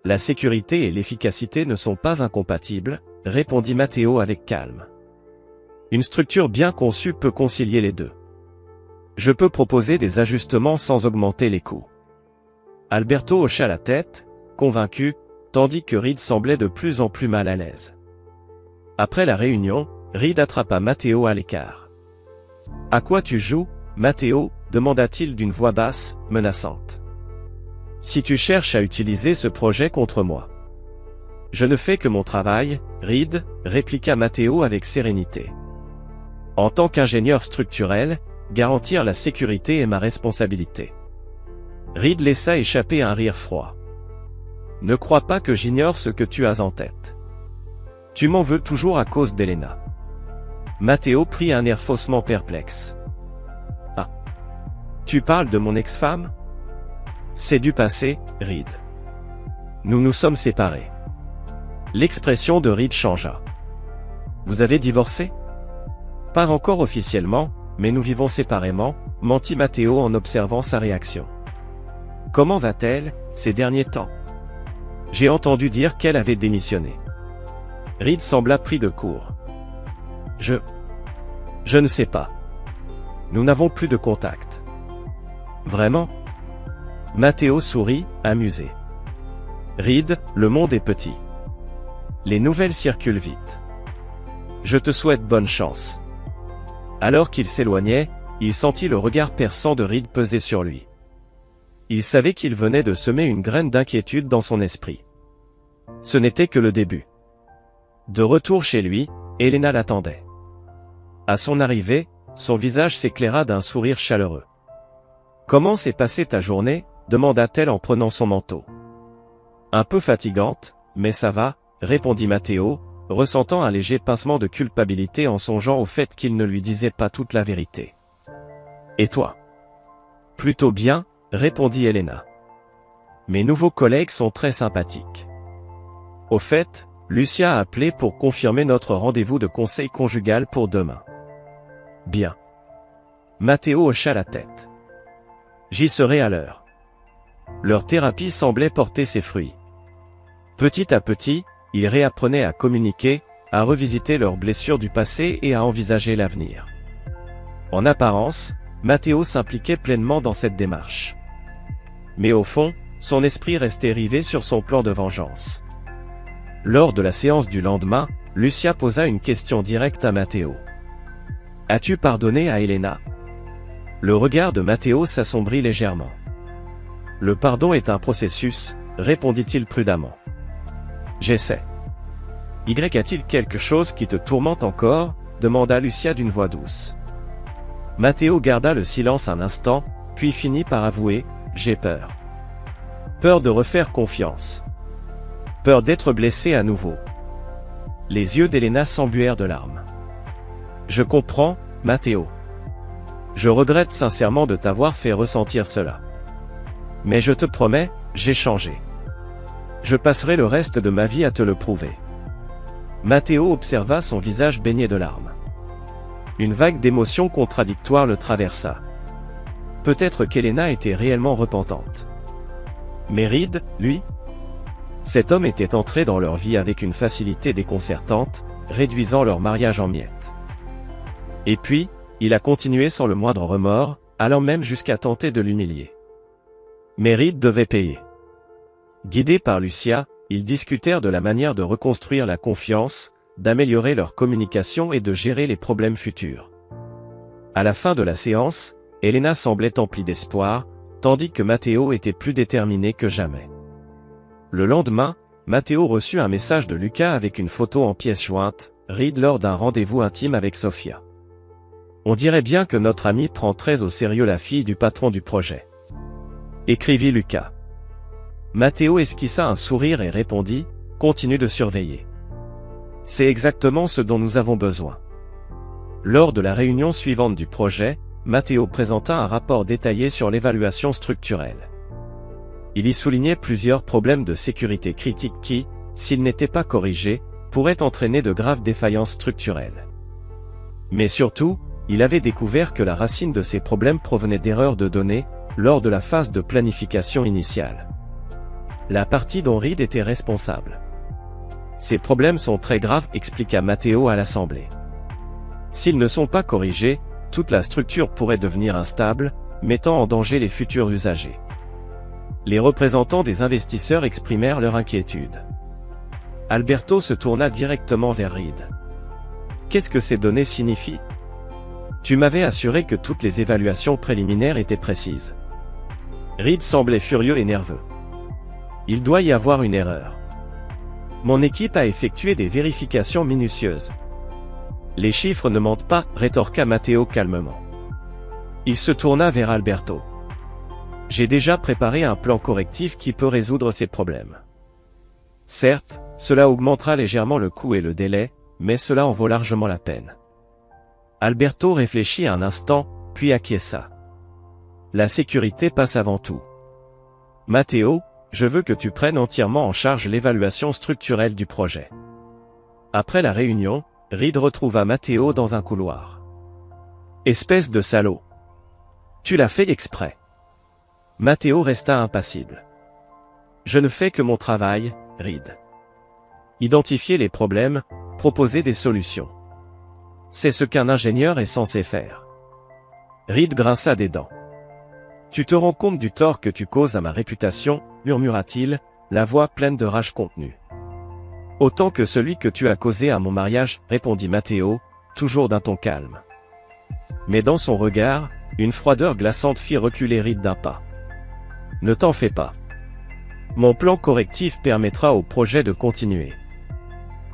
La sécurité et l'efficacité ne sont pas incompatibles, répondit Matteo avec calme. Une structure bien conçue peut concilier les deux. Je peux proposer des ajustements sans augmenter les coûts. Alberto hocha la tête, convaincu, tandis que Reed semblait de plus en plus mal à l'aise. Après la réunion, Reed attrapa Matteo à l'écart. « À quoi tu joues, Matteo ?» demanda-t-il d'une voix basse, menaçante. « Si tu cherches à utiliser ce projet contre moi. »« Je ne fais que mon travail, Reed, » répliqua Matteo avec sérénité. « En tant qu'ingénieur structurel, garantir la sécurité est ma responsabilité. » Reed laissa échapper un rire froid. « Ne crois pas que j'ignore ce que tu as en tête. Tu m'en veux toujours à cause d'Elena. » Matteo prit un air faussement perplexe. « Ah. Tu parles de mon ex-femme ? C'est du passé, Reed. Nous nous sommes séparés. » L'expression de Reed changea. « Vous avez divorcé ? » Pas encore officiellement, mais nous vivons séparément, mentit Matteo en observant sa réaction. Comment va-t-elle, ces derniers temps? J'ai entendu dire qu'elle avait démissionné. Reed sembla pris de court. Je ne sais pas. Nous n'avons plus de contact. Vraiment? Matteo sourit, amusé. Reed, le monde est petit. Les nouvelles circulent vite. Je te souhaite bonne chance. Alors qu'il s'éloignait, il sentit le regard perçant de Reed peser sur lui. Il savait qu'il venait de semer une graine d'inquiétude dans son esprit. Ce n'était que le début. De retour chez lui, Elena l'attendait. À son arrivée, son visage s'éclaira d'un sourire chaleureux. « Comment s'est passée ta journée ?» demanda-t-elle en prenant son manteau. « Un peu fatigante, mais ça va », répondit Matteo, ressentant un léger pincement de culpabilité en songeant au fait qu'il ne lui disait pas toute la vérité. « Et toi ?»« Plutôt bien », répondit Elena. « Mes nouveaux collègues sont très sympathiques. Au fait, Lucia a appelé pour confirmer notre rendez-vous de conseil conjugal pour demain. » « Bien. » Matteo hocha la tête. « J'y serai à l'heure. » Leur thérapie semblait porter ses fruits. Petit à petit, ils réapprenaient à communiquer, à revisiter leurs blessures du passé et à envisager l'avenir. En apparence, Matteo s'impliquait pleinement dans cette démarche. Mais au fond, son esprit restait rivé sur son plan de vengeance. Lors de la séance du lendemain, Lucia posa une question directe à Matteo. « As-tu pardonné à Elena ?» Le regard de Matteo s'assombrit légèrement. « Le pardon est un processus, » répondit-il prudemment. « J'essaie. »« Y a-t-il quelque chose qui te tourmente encore ?» demanda Lucia d'une voix douce. Matteo garda le silence un instant, puis finit par avouer « J'ai peur. Peur de refaire confiance. Peur d'être blessé à nouveau. » Les yeux d'Elena s'embuèrent de larmes. « Je comprends, Matteo. Je regrette sincèrement de t'avoir fait ressentir cela. Mais je te promets, j'ai changé. Je passerai le reste de ma vie à te le prouver. » Matteo observa son visage baigné de larmes. Une vague d'émotions contradictoires le traversa. Peut-être qu'Elena était réellement repentante. Mais Reed, lui? Cet homme était entré dans leur vie avec une facilité déconcertante, réduisant leur mariage en miettes. Et puis, il a continué sans le moindre remords, allant même jusqu'à tenter de l'humilier. Mais Reed devait payer. Guidés par Lucia, ils discutèrent de la manière de reconstruire la confiance, d'améliorer leur communication et de gérer les problèmes futurs. À la fin de la séance, Elena semblait emplie d'espoir, tandis que Matteo était plus déterminé que jamais. Le lendemain, Matteo reçut un message de Luca avec une photo en pièce jointe, Reed lors d'un rendez-vous intime avec Sofia. « On dirait bien que notre ami prend très au sérieux la fille du patron du projet. » écrivit Luca. Matteo esquissa un sourire et répondit, « Continue de surveiller. C'est exactement ce dont nous avons besoin. » Lors de la réunion suivante du projet, Matteo présenta un rapport détaillé sur l'évaluation structurelle. Il y soulignait plusieurs problèmes de sécurité critiques qui, s'ils n'étaient pas corrigés, pourraient entraîner de graves défaillances structurelles. Mais surtout, il avait découvert que la racine de ces problèmes provenait d'erreurs de données, lors de la phase de planification initiale. La partie dont Reed était responsable. Ces problèmes sont très graves, expliqua Matteo à l'Assemblée. S'ils ne sont pas corrigés, toute la structure pourrait devenir instable, mettant en danger les futurs usagers. Les représentants des investisseurs exprimèrent leur inquiétude. Alberto se tourna directement vers Reed. « Qu'est-ce que ces données signifient ? Tu m'avais assuré que toutes les évaluations préliminaires étaient précises. » Reed semblait furieux et nerveux. « Il doit y avoir une erreur. Mon équipe a effectué des vérifications minutieuses. Les chiffres ne mentent pas, rétorqua Matteo calmement. Il se tourna vers Alberto. « J'ai déjà préparé un plan correctif qui peut résoudre ces problèmes. Certes, cela augmentera légèrement le coût et le délai, mais cela en vaut largement la peine. » Alberto réfléchit un instant, puis acquiesça. « La sécurité passe avant tout. Matteo, je veux que tu prennes entièrement en charge l'évaluation structurelle du projet. » Après la réunion, Reed retrouva Matteo dans un couloir. « Espèce de salaud. Tu l'as fait exprès. Matteo resta impassible. Je ne fais que mon travail, Reed. Identifier les problèmes, proposer des solutions. C'est ce qu'un ingénieur est censé faire. Reed grinça des dents. Tu te rends compte du tort que tu causes à ma réputation, murmura-t-il, la voix pleine de rage contenue. Autant que celui que tu as causé à mon mariage, répondit Matteo, toujours d'un ton calme. Mais dans son regard, une froideur glaçante fit reculer Reed d'un pas. Ne t'en fais pas. Mon plan correctif permettra au projet de continuer.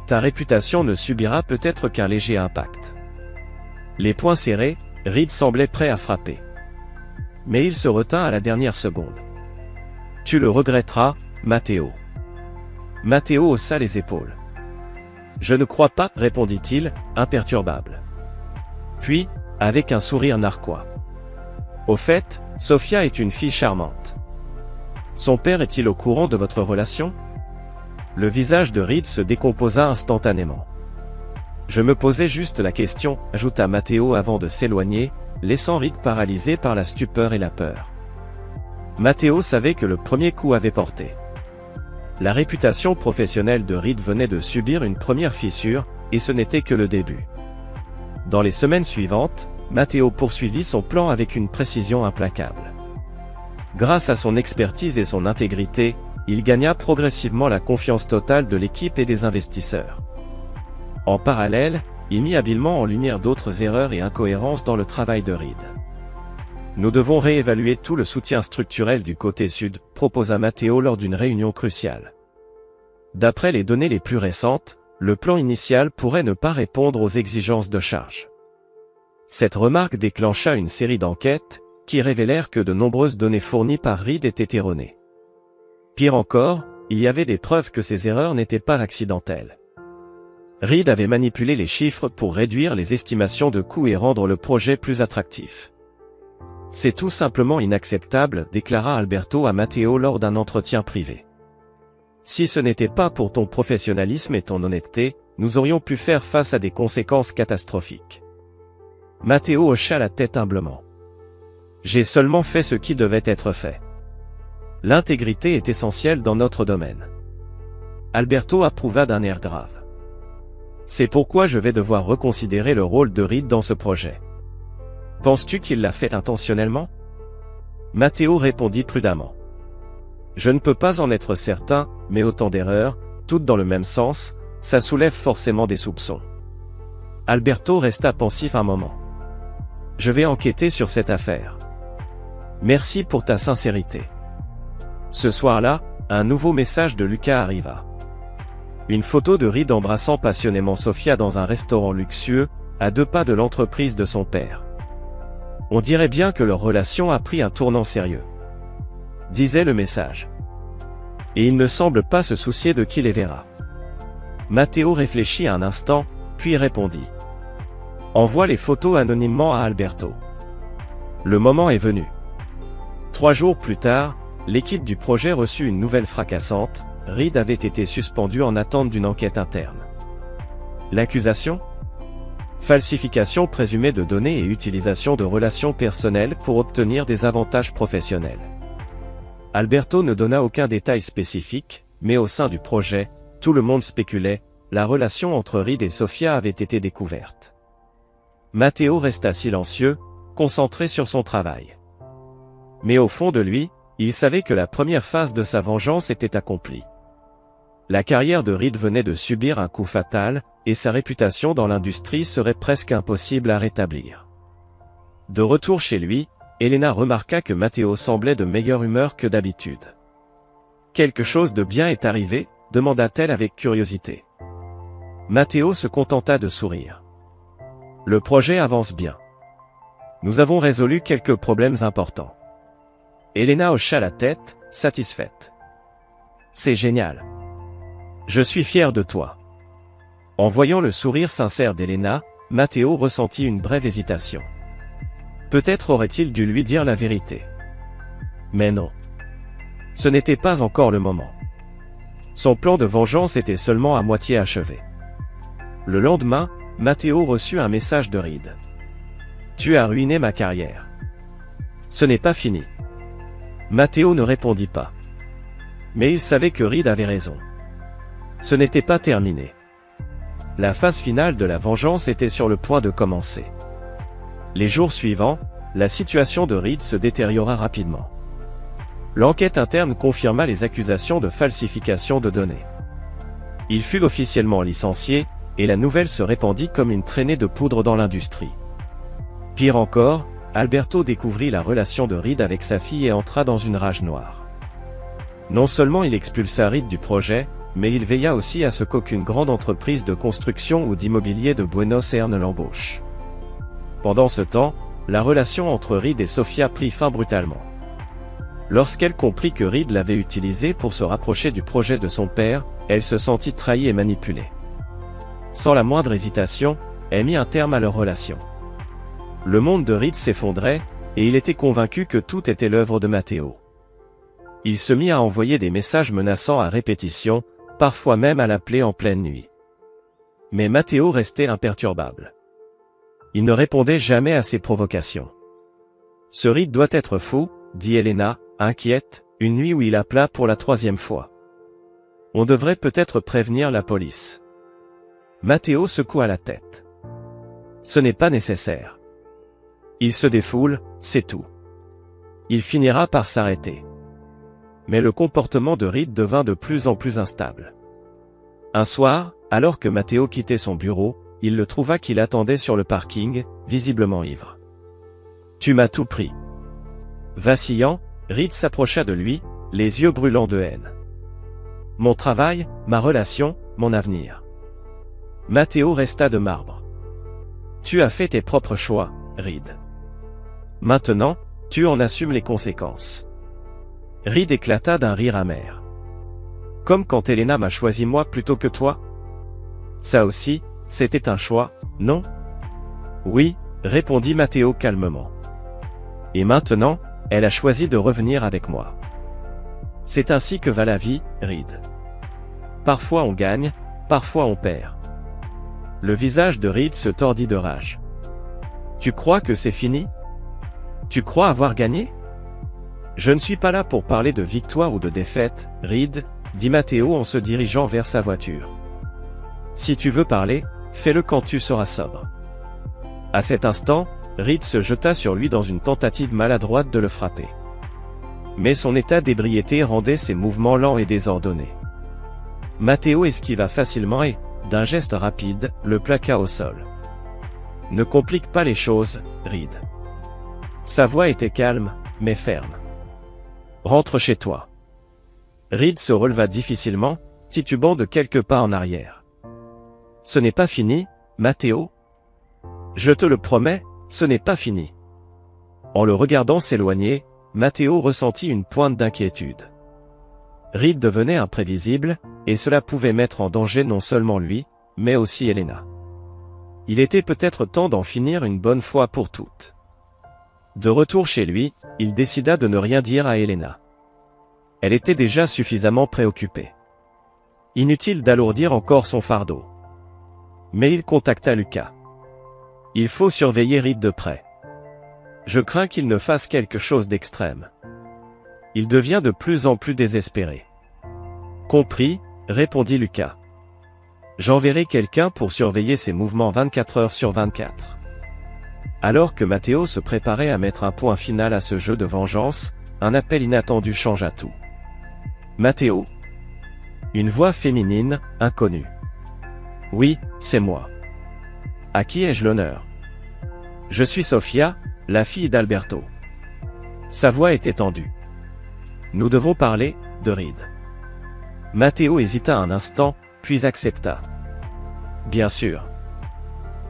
Ta réputation ne subira peut-être qu'un léger impact. Les poings serrés, Reed semblait prêt à frapper. Mais il se retint à la dernière seconde. Tu le regretteras, Matteo. Matteo haussa les épaules. Je ne crois pas, répondit-il, imperturbable. Puis, avec un sourire narquois. Au fait, Sophia est une fille charmante. Son père est-il au courant de votre relation? Le visage de Reed se décomposa instantanément. Je me posais juste la question, ajouta Matteo avant de s'éloigner, laissant Reed paralysé par la stupeur et la peur. Matteo savait que le premier coup avait porté. La réputation professionnelle de Reed venait de subir une première fissure, et ce n'était que le début. Dans les semaines suivantes, Matteo poursuivit son plan avec une précision implacable. Grâce à son expertise et son intégrité, il gagna progressivement la confiance totale de l'équipe et des investisseurs. En parallèle, il mit habilement en lumière d'autres erreurs et incohérences dans le travail de Reed. Nous devons réévaluer tout le soutien structurel du côté sud, proposa Matteo lors d'une réunion cruciale. D'après les données les plus récentes, le plan initial pourrait ne pas répondre aux exigences de charge. Cette remarque déclencha une série d'enquêtes, qui révélèrent que de nombreuses données fournies par Reed étaient erronées. Pire encore, il y avait des preuves que ces erreurs n'étaient pas accidentelles. Reed avait manipulé les chiffres pour réduire les estimations de coûts et rendre le projet plus attractif. C'est tout simplement inacceptable, déclara Alberto à Matteo lors d'un entretien privé. Si ce n'était pas pour ton professionnalisme et ton honnêteté, nous aurions pu faire face à des conséquences catastrophiques. Matteo hocha la tête humblement. J'ai seulement fait ce qui devait être fait. L'intégrité est essentielle dans notre domaine. Alberto approuva d'un air grave. C'est pourquoi je vais devoir reconsidérer le rôle de Reed dans ce projet. Penses-tu qu'il l'a fait intentionnellement? Matteo répondit prudemment. Je ne peux pas en être certain, mais autant d'erreurs, toutes dans le même sens, ça soulève forcément des soupçons. Alberto resta pensif un moment. Je vais enquêter sur cette affaire. Merci pour ta sincérité. Ce soir-là, un nouveau message de Lucas arriva. Une photo de Reed embrassant passionnément Sophia dans un restaurant luxueux, à 2 pas de l'entreprise de son père. On dirait bien que leur relation a pris un tournant sérieux, disait le message. Et il ne semble pas se soucier de qui les verra. Matteo réfléchit un instant, puis répondit. Envoie les photos anonymement à Alberto. Le moment est venu. 3 jours plus tard, l'équipe du projet reçut une nouvelle fracassante, Reed avait été suspendu en attente d'une enquête interne. L'accusation? Falsification présumée de données et utilisation de relations personnelles pour obtenir des avantages professionnels. Alberto ne donna aucun détail spécifique, mais au sein du projet, tout le monde spéculait, la relation entre Reed et Sophia avait été découverte. Matteo resta silencieux, concentré sur son travail. Mais au fond de lui, il savait que la première phase de sa vengeance était accomplie. La carrière de Reed venait de subir un coup fatal, et sa réputation dans l'industrie serait presque impossible à rétablir. De retour chez lui, Elena remarqua que Matteo semblait de meilleure humeur que d'habitude. « Quelque chose de bien est arrivé ?» demanda-t-elle avec curiosité. Matteo se contenta de sourire. « Le projet avance bien. Nous avons résolu quelques problèmes importants. » Elena hocha la tête, satisfaite. « C'est génial. Je suis fier de toi. » En voyant le sourire sincère d'Elena, Matteo ressentit une brève hésitation. Peut-être aurait-il dû lui dire la vérité. Mais non. Ce n'était pas encore le moment. Son plan de vengeance était seulement à moitié achevé. Le lendemain, Matteo reçut un message de Reed. « Tu as ruiné ma carrière. » Ce n'est pas fini. Matteo ne répondit pas. Mais il savait que Reed avait raison. Ce n'était pas terminé. La phase finale de la vengeance était sur le point de commencer. Les jours suivants, la situation de Reed se détériora rapidement. L'enquête interne confirma les accusations de falsification de données. Il fut officiellement licencié, et la nouvelle se répandit comme une traînée de poudre dans l'industrie. Pire encore, Alberto découvrit la relation de Reed avec sa fille et entra dans une rage noire. Non seulement il expulsa Reed du projet, mais il veilla aussi à ce qu'aucune grande entreprise de construction ou d'immobilier de Buenos Aires ne l'embauche. Pendant ce temps, la relation entre Reed et Sofia prit fin brutalement. Lorsqu'elle comprit que Reed l'avait utilisée pour se rapprocher du projet de son père, elle se sentit trahie et manipulée. Sans la moindre hésitation, elle mit un terme à leur relation. Le monde de Reed s'effondrait, et il était convaincu que tout était l'œuvre de Matteo. Il se mit à envoyer des messages menaçants à répétition, parfois même à l'appeler en pleine nuit. Mais Matteo restait imperturbable. Il ne répondait jamais à ses provocations. « Ce Reed doit être fou », dit Elena, inquiète, une nuit où il appela pour la 3e fois. « On devrait peut-être prévenir la police. » Matteo secoua la tête. « Ce n'est pas nécessaire. Il se défoule, c'est tout. Il finira par s'arrêter. » Mais le comportement de Reed devint de plus en plus instable. Un soir, alors que Matteo quittait son bureau, il le trouva qu'il attendait sur le parking, visiblement ivre. « Tu m'as tout pris. » Vacillant, Reed s'approcha de lui, les yeux brûlants de haine. « Mon travail, ma relation, mon avenir. » Matteo resta de marbre. « Tu as fait tes propres choix, Reed. Maintenant, tu en assumes les conséquences. » Reed éclata d'un rire amer. « Comme quand Elena m'a choisi moi plutôt que toi ? Ça aussi, c'était un choix, non ? » « Oui, » répondit Matteo calmement. « Et maintenant, elle a choisi de revenir avec moi. C'est ainsi que va la vie, Reed. Parfois on gagne, parfois on perd. » Le visage de Reed se tordit de rage. « Tu crois que c'est fini ? Tu crois avoir gagné ? » « Je ne suis pas là pour parler de victoire ou de défaite, Reed, » dit Matteo en se dirigeant vers sa voiture. « Si tu veux parler, fais-le quand tu seras sobre. » À cet instant, Reed se jeta sur lui dans une tentative maladroite de le frapper. Mais son état d'ébriété rendait ses mouvements lents et désordonnés. Matteo esquiva facilement et, d'un geste rapide, le plaqua au sol. « Ne complique pas les choses, Reed. » Sa voix était calme, mais ferme. « Rentre chez toi. » Reed se releva difficilement, titubant de quelques pas en arrière. « Ce n'est pas fini, Matteo ? Je te le promets, ce n'est pas fini. » En le regardant s'éloigner, Matteo ressentit une pointe d'inquiétude. Reed devenait imprévisible, et cela pouvait mettre en danger non seulement lui, mais aussi Elena. Il était peut-être temps d'en finir une bonne fois pour toutes. De retour chez lui, il décida de ne rien dire à Elena. Elle était déjà suffisamment préoccupée. Inutile d'alourdir encore son fardeau. Mais il contacta Lucas. « Il faut surveiller Reed de près. Je crains qu'il ne fasse quelque chose d'extrême. Il devient de plus en plus désespéré. »« Compris, » répondit Lucas. « J'enverrai quelqu'un pour surveiller ses mouvements 24 heures sur 24. » Alors que Matteo se préparait à mettre un point final à ce jeu de vengeance, un appel inattendu changea tout. « Matteo ?» Une voix féminine, inconnue. « Oui, c'est moi. À qui ai-je l'honneur ? » « Je suis Sofia, la fille d'Alberto. » Sa voix était tendue. « Nous devons parler, de Reed. » Matteo hésita un instant, puis accepta. « Bien sûr.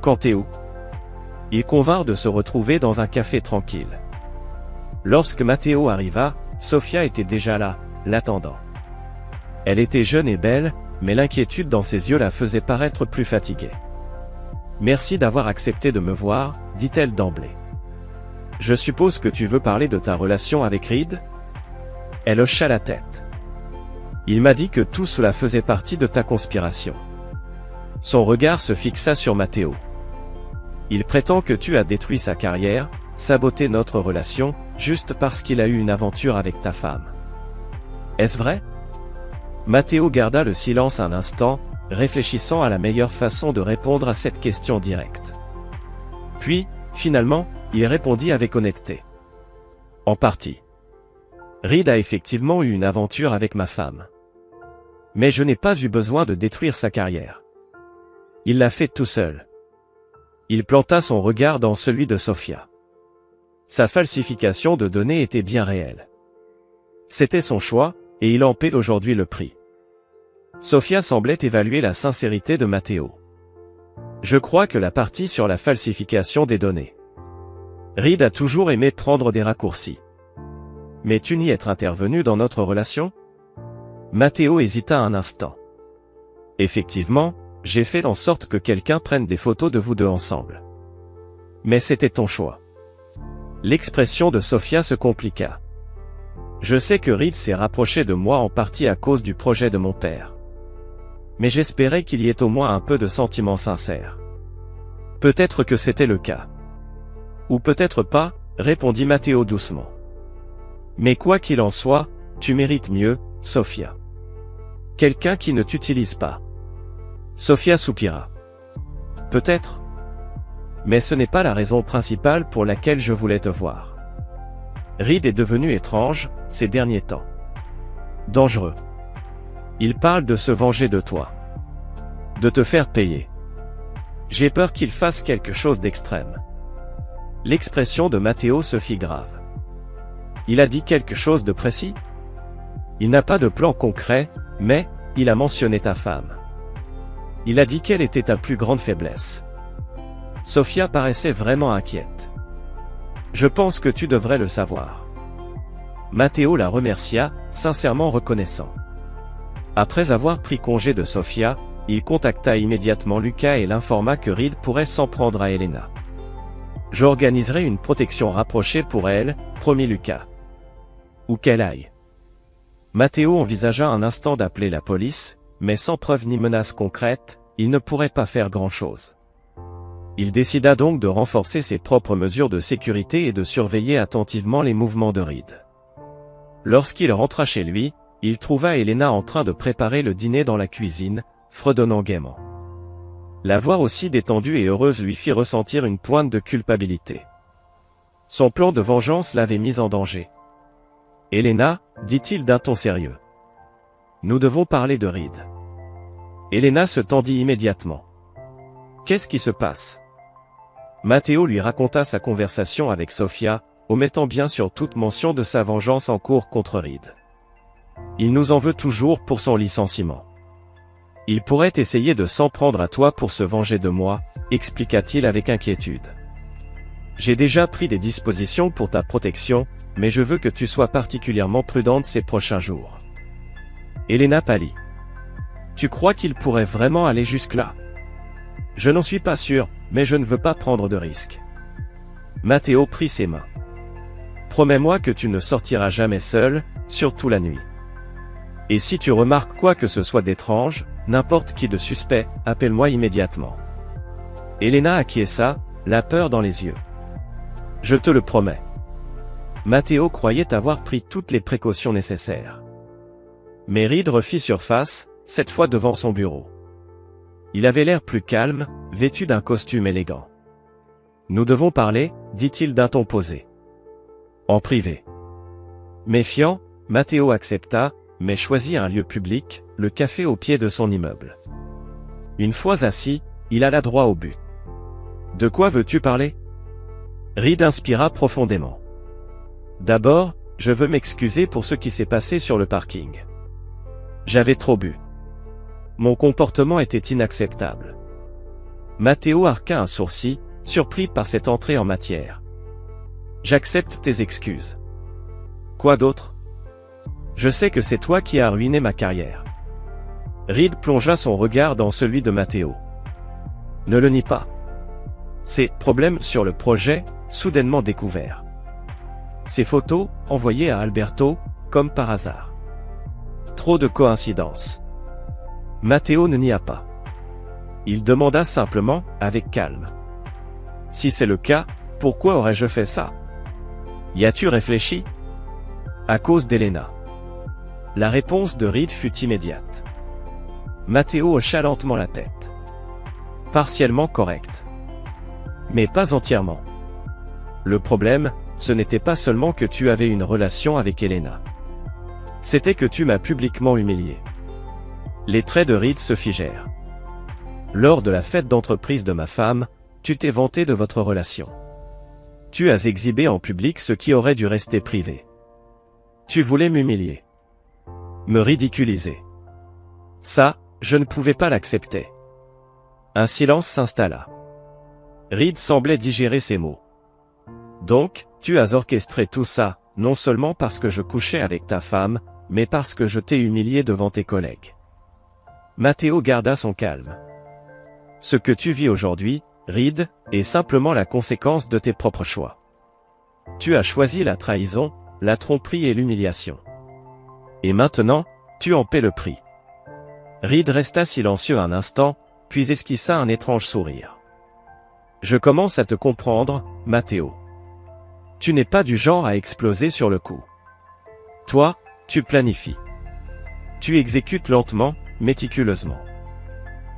Quand et où ? » Ils convinrent de se retrouver dans un café tranquille. Lorsque Matteo arriva, Sofia était déjà là, l'attendant. Elle était jeune et belle, mais l'inquiétude dans ses yeux la faisait paraître plus fatiguée. « Merci d'avoir accepté de me voir, » dit-elle d'emblée. « Je suppose que tu veux parler de ta relation avec Reed ?» Elle hocha la tête. « Il m'a dit que tout cela faisait partie de ta conspiration. » Son regard se fixa sur Matteo. « Il prétend que tu as détruit sa carrière, saboter notre relation, juste parce qu'il a eu une aventure avec ta femme. Est-ce vrai? Matteo garda le silence un instant, réfléchissant à la meilleure façon de répondre à cette question directe. Puis, finalement, il répondit avec honnêteté. En partie. Reed a effectivement eu une aventure avec ma femme. Mais je n'ai pas eu besoin de détruire sa carrière. Il l'a fait tout seul. Il planta son regard dans celui de Sophia. Sa falsification de données était bien réelle. C'était son choix, et il en paie aujourd'hui le prix. Sophia semblait évaluer la sincérité de Matteo. Je crois que la partie sur la falsification des données. Reed a toujours aimé prendre des raccourcis. Mais tu n'y être intervenu dans notre relation? Matteo hésita un instant. Effectivement, j'ai fait en sorte que quelqu'un prenne des photos de vous deux ensemble. Mais c'était ton choix. L'expression de Sophia se compliqua. Je sais que Reed s'est rapproché de moi en partie à cause du projet de mon père. Mais j'espérais qu'il y ait au moins un peu de sentiments sincères. Peut-être que c'était le cas. Ou peut-être pas, répondit Matteo doucement. Mais quoi qu'il en soit, tu mérites mieux, Sophia. Quelqu'un qui ne t'utilise pas. Sophia soupira. Peut-être. Mais ce n'est pas la raison principale pour laquelle je voulais te voir. Reed est devenu étrange, ces derniers temps. Dangereux. Il parle de se venger de toi. De te faire payer. J'ai peur qu'il fasse quelque chose d'extrême. L'expression de Matteo se fit grave. Il a dit quelque chose de précis? Il n'a pas de plan concret, mais, il a mentionné ta femme. Il a dit quelle était ta plus grande faiblesse. Sophia paraissait vraiment inquiète. Je pense que tu devrais le savoir. Matteo la remercia, sincèrement reconnaissant. Après avoir pris congé de Sophia, il contacta immédiatement Luca et l'informa que Reed pourrait s'en prendre à Elena. J'organiserai une protection rapprochée pour elle, promit Luca. Où qu'elle aille. Matteo envisagea un instant d'appeler la police, mais sans preuve ni menace concrète, il ne pourrait pas faire grand-chose. Il décida donc de renforcer ses propres mesures de sécurité et de surveiller attentivement les mouvements de Reed. Lorsqu'il rentra chez lui, il trouva Elena en train de préparer le dîner dans la cuisine, fredonnant gaiement. La voir aussi détendue et heureuse lui fit ressentir une pointe de culpabilité. Son plan de vengeance l'avait mise en danger. « Elena, dit-il d'un ton sérieux. Nous devons parler de Reed. » Elena se tendit immédiatement. « Qu'est-ce qui se passe ?» Matteo lui raconta sa conversation avec Sophia, omettant bien sûr toute mention de sa vengeance en cours contre Reed. « Il nous en veut toujours pour son licenciement. Il pourrait essayer de s'en prendre à toi pour se venger de moi, expliqua-t-il avec inquiétude. J'ai déjà pris des dispositions pour ta protection, mais je veux que tu sois particulièrement prudente ces prochains jours. Elena pâlit. Tu crois qu'il pourrait vraiment aller jusque-là? Je n'en suis pas sûr, mais je ne veux pas prendre de risques. Matteo prit ses mains. Promets-moi que tu ne sortiras jamais seul, surtout la nuit. Et si tu remarques quoi que ce soit d'étrange, n'importe qui de suspect, appelle-moi immédiatement. Elena acquiesça, la peur dans les yeux. Je te le promets. Matteo croyait avoir pris toutes les précautions nécessaires. Mais Reed refit surface, cette fois devant son bureau. Il avait l'air plus calme, vêtu d'un costume élégant. Nous devons parler, dit-il d'un ton posé. En privé. Méfiant, Matteo accepta, mais choisit un lieu public, le café au pied de son immeuble. Une fois assis, il alla droit au but. De quoi veux-tu parler? Reed inspira profondément. D'abord, je veux m'excuser pour ce qui s'est passé sur le parking. J'avais trop bu. Mon comportement était inacceptable. Matteo arqua un sourcil, surpris par cette entrée en matière. J'accepte tes excuses. Quoi d'autre? Je sais que c'est toi qui as ruiné ma carrière. Reed plongea son regard dans celui de Matteo. Ne le nie pas. Ces problèmes sur le projet, soudainement découverts. Ces photos, envoyées à Alberto, comme par hasard. Trop de coïncidences. Matteo ne nia pas. Il demanda simplement, avec calme. Si c'est le cas, Pourquoi aurais-je fait ça? Y as-tu réfléchi? À cause d'Elena. La réponse de Reed fut immédiate. Matteo hocha lentement la tête. Partiellement correct. Mais pas entièrement. Le problème, ce n'était pas seulement que tu avais une relation avec Elena. C'était que tu m'as publiquement humilié. Les traits de Reed se figèrent. Lors de la fête d'entreprise de ma femme, tu t'es vanté de votre relation. Tu as exhibé en public ce qui aurait dû rester privé. Tu voulais m'humilier. Me ridiculiser. Ça, je ne pouvais pas l'accepter. Un silence s'installa. Reed semblait digérer ces mots. Donc, tu as orchestré tout ça, non seulement parce que je couchais avec ta femme, mais parce que je t'ai humilié devant tes collègues. Matteo garda son calme. Ce que tu vis aujourd'hui, Reed, est simplement la conséquence de tes propres choix. Tu as choisi la trahison, la tromperie et l'humiliation. Et maintenant, tu en paies le prix. Reed resta silencieux un instant, puis esquissa un étrange sourire. Je commence à te comprendre, Matteo. Tu n'es pas du genre à exploser sur le coup. Toi, tu planifies. Tu exécutes lentement, méticuleusement.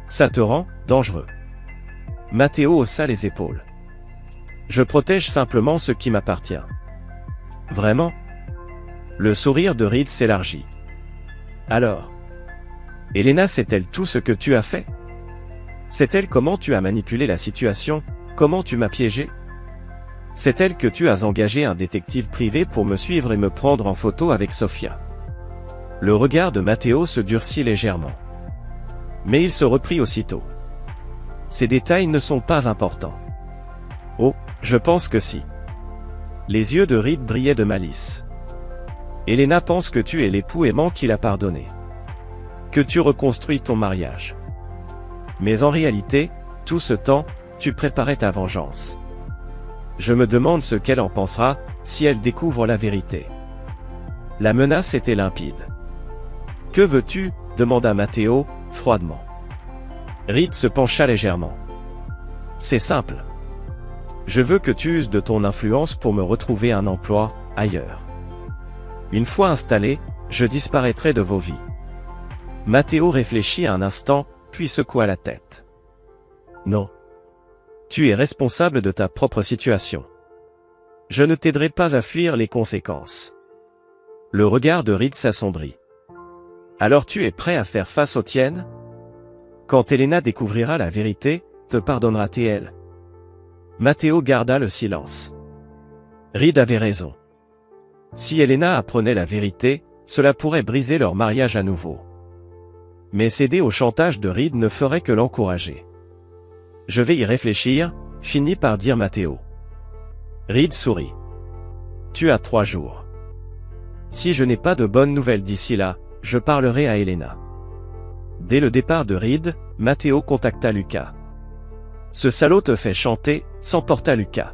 Ça te rend dangereux. Matteo haussa les épaules. Je protège simplement ce qui m'appartient. Vraiment? Le sourire de Reed s'élargit. Alors? Elena sait-elle tout ce que tu as fait? Sait-elle comment tu as manipulé la situation, comment tu m'as piégé? Sait-elle que tu as engagé un détective privé pour me suivre et me prendre en photo avec Sofia? Le regard de Matteo se durcit légèrement. Mais il se reprit aussitôt. Ces détails ne sont pas importants. Oh, je pense que si. Les yeux de Reed brillaient de malice. Elena pense que tu es l'époux aimant qu'il a pardonné. Que tu reconstruis ton mariage. Mais en réalité, tout ce temps, tu préparais ta vengeance. Je me demande ce qu'elle en pensera, si elle découvre la vérité. La menace était limpide. Que veux-tu? Demanda Matteo, froidement. Reed se pencha légèrement. C'est simple. Je veux que tu uses de ton influence pour me retrouver un emploi, ailleurs. Une fois installé, je disparaîtrai de vos vies. Matteo réfléchit un instant, puis secoua la tête. Non. Tu es responsable de ta propre situation. Je ne t'aiderai pas à fuir les conséquences. Le regard de Reed s'assombrit. Alors tu es prêt à faire face aux tiennes? Quand Elena découvrira la vérité, te pardonnera-t-elle? Matteo garda le silence. Reed avait raison. Si Elena apprenait la vérité, cela pourrait briser leur mariage à nouveau. Mais céder au chantage de Reed ne ferait que l'encourager. Je vais y réfléchir, finit par dire Matteo. Reed sourit. Tu as 3 jours. Si je n'ai pas de bonnes nouvelles d'ici là, je parlerai à Elena. Dès le départ de Reed, Matteo contacta Lucas. Ce salaud te fait chanter, s'emporta Lucas.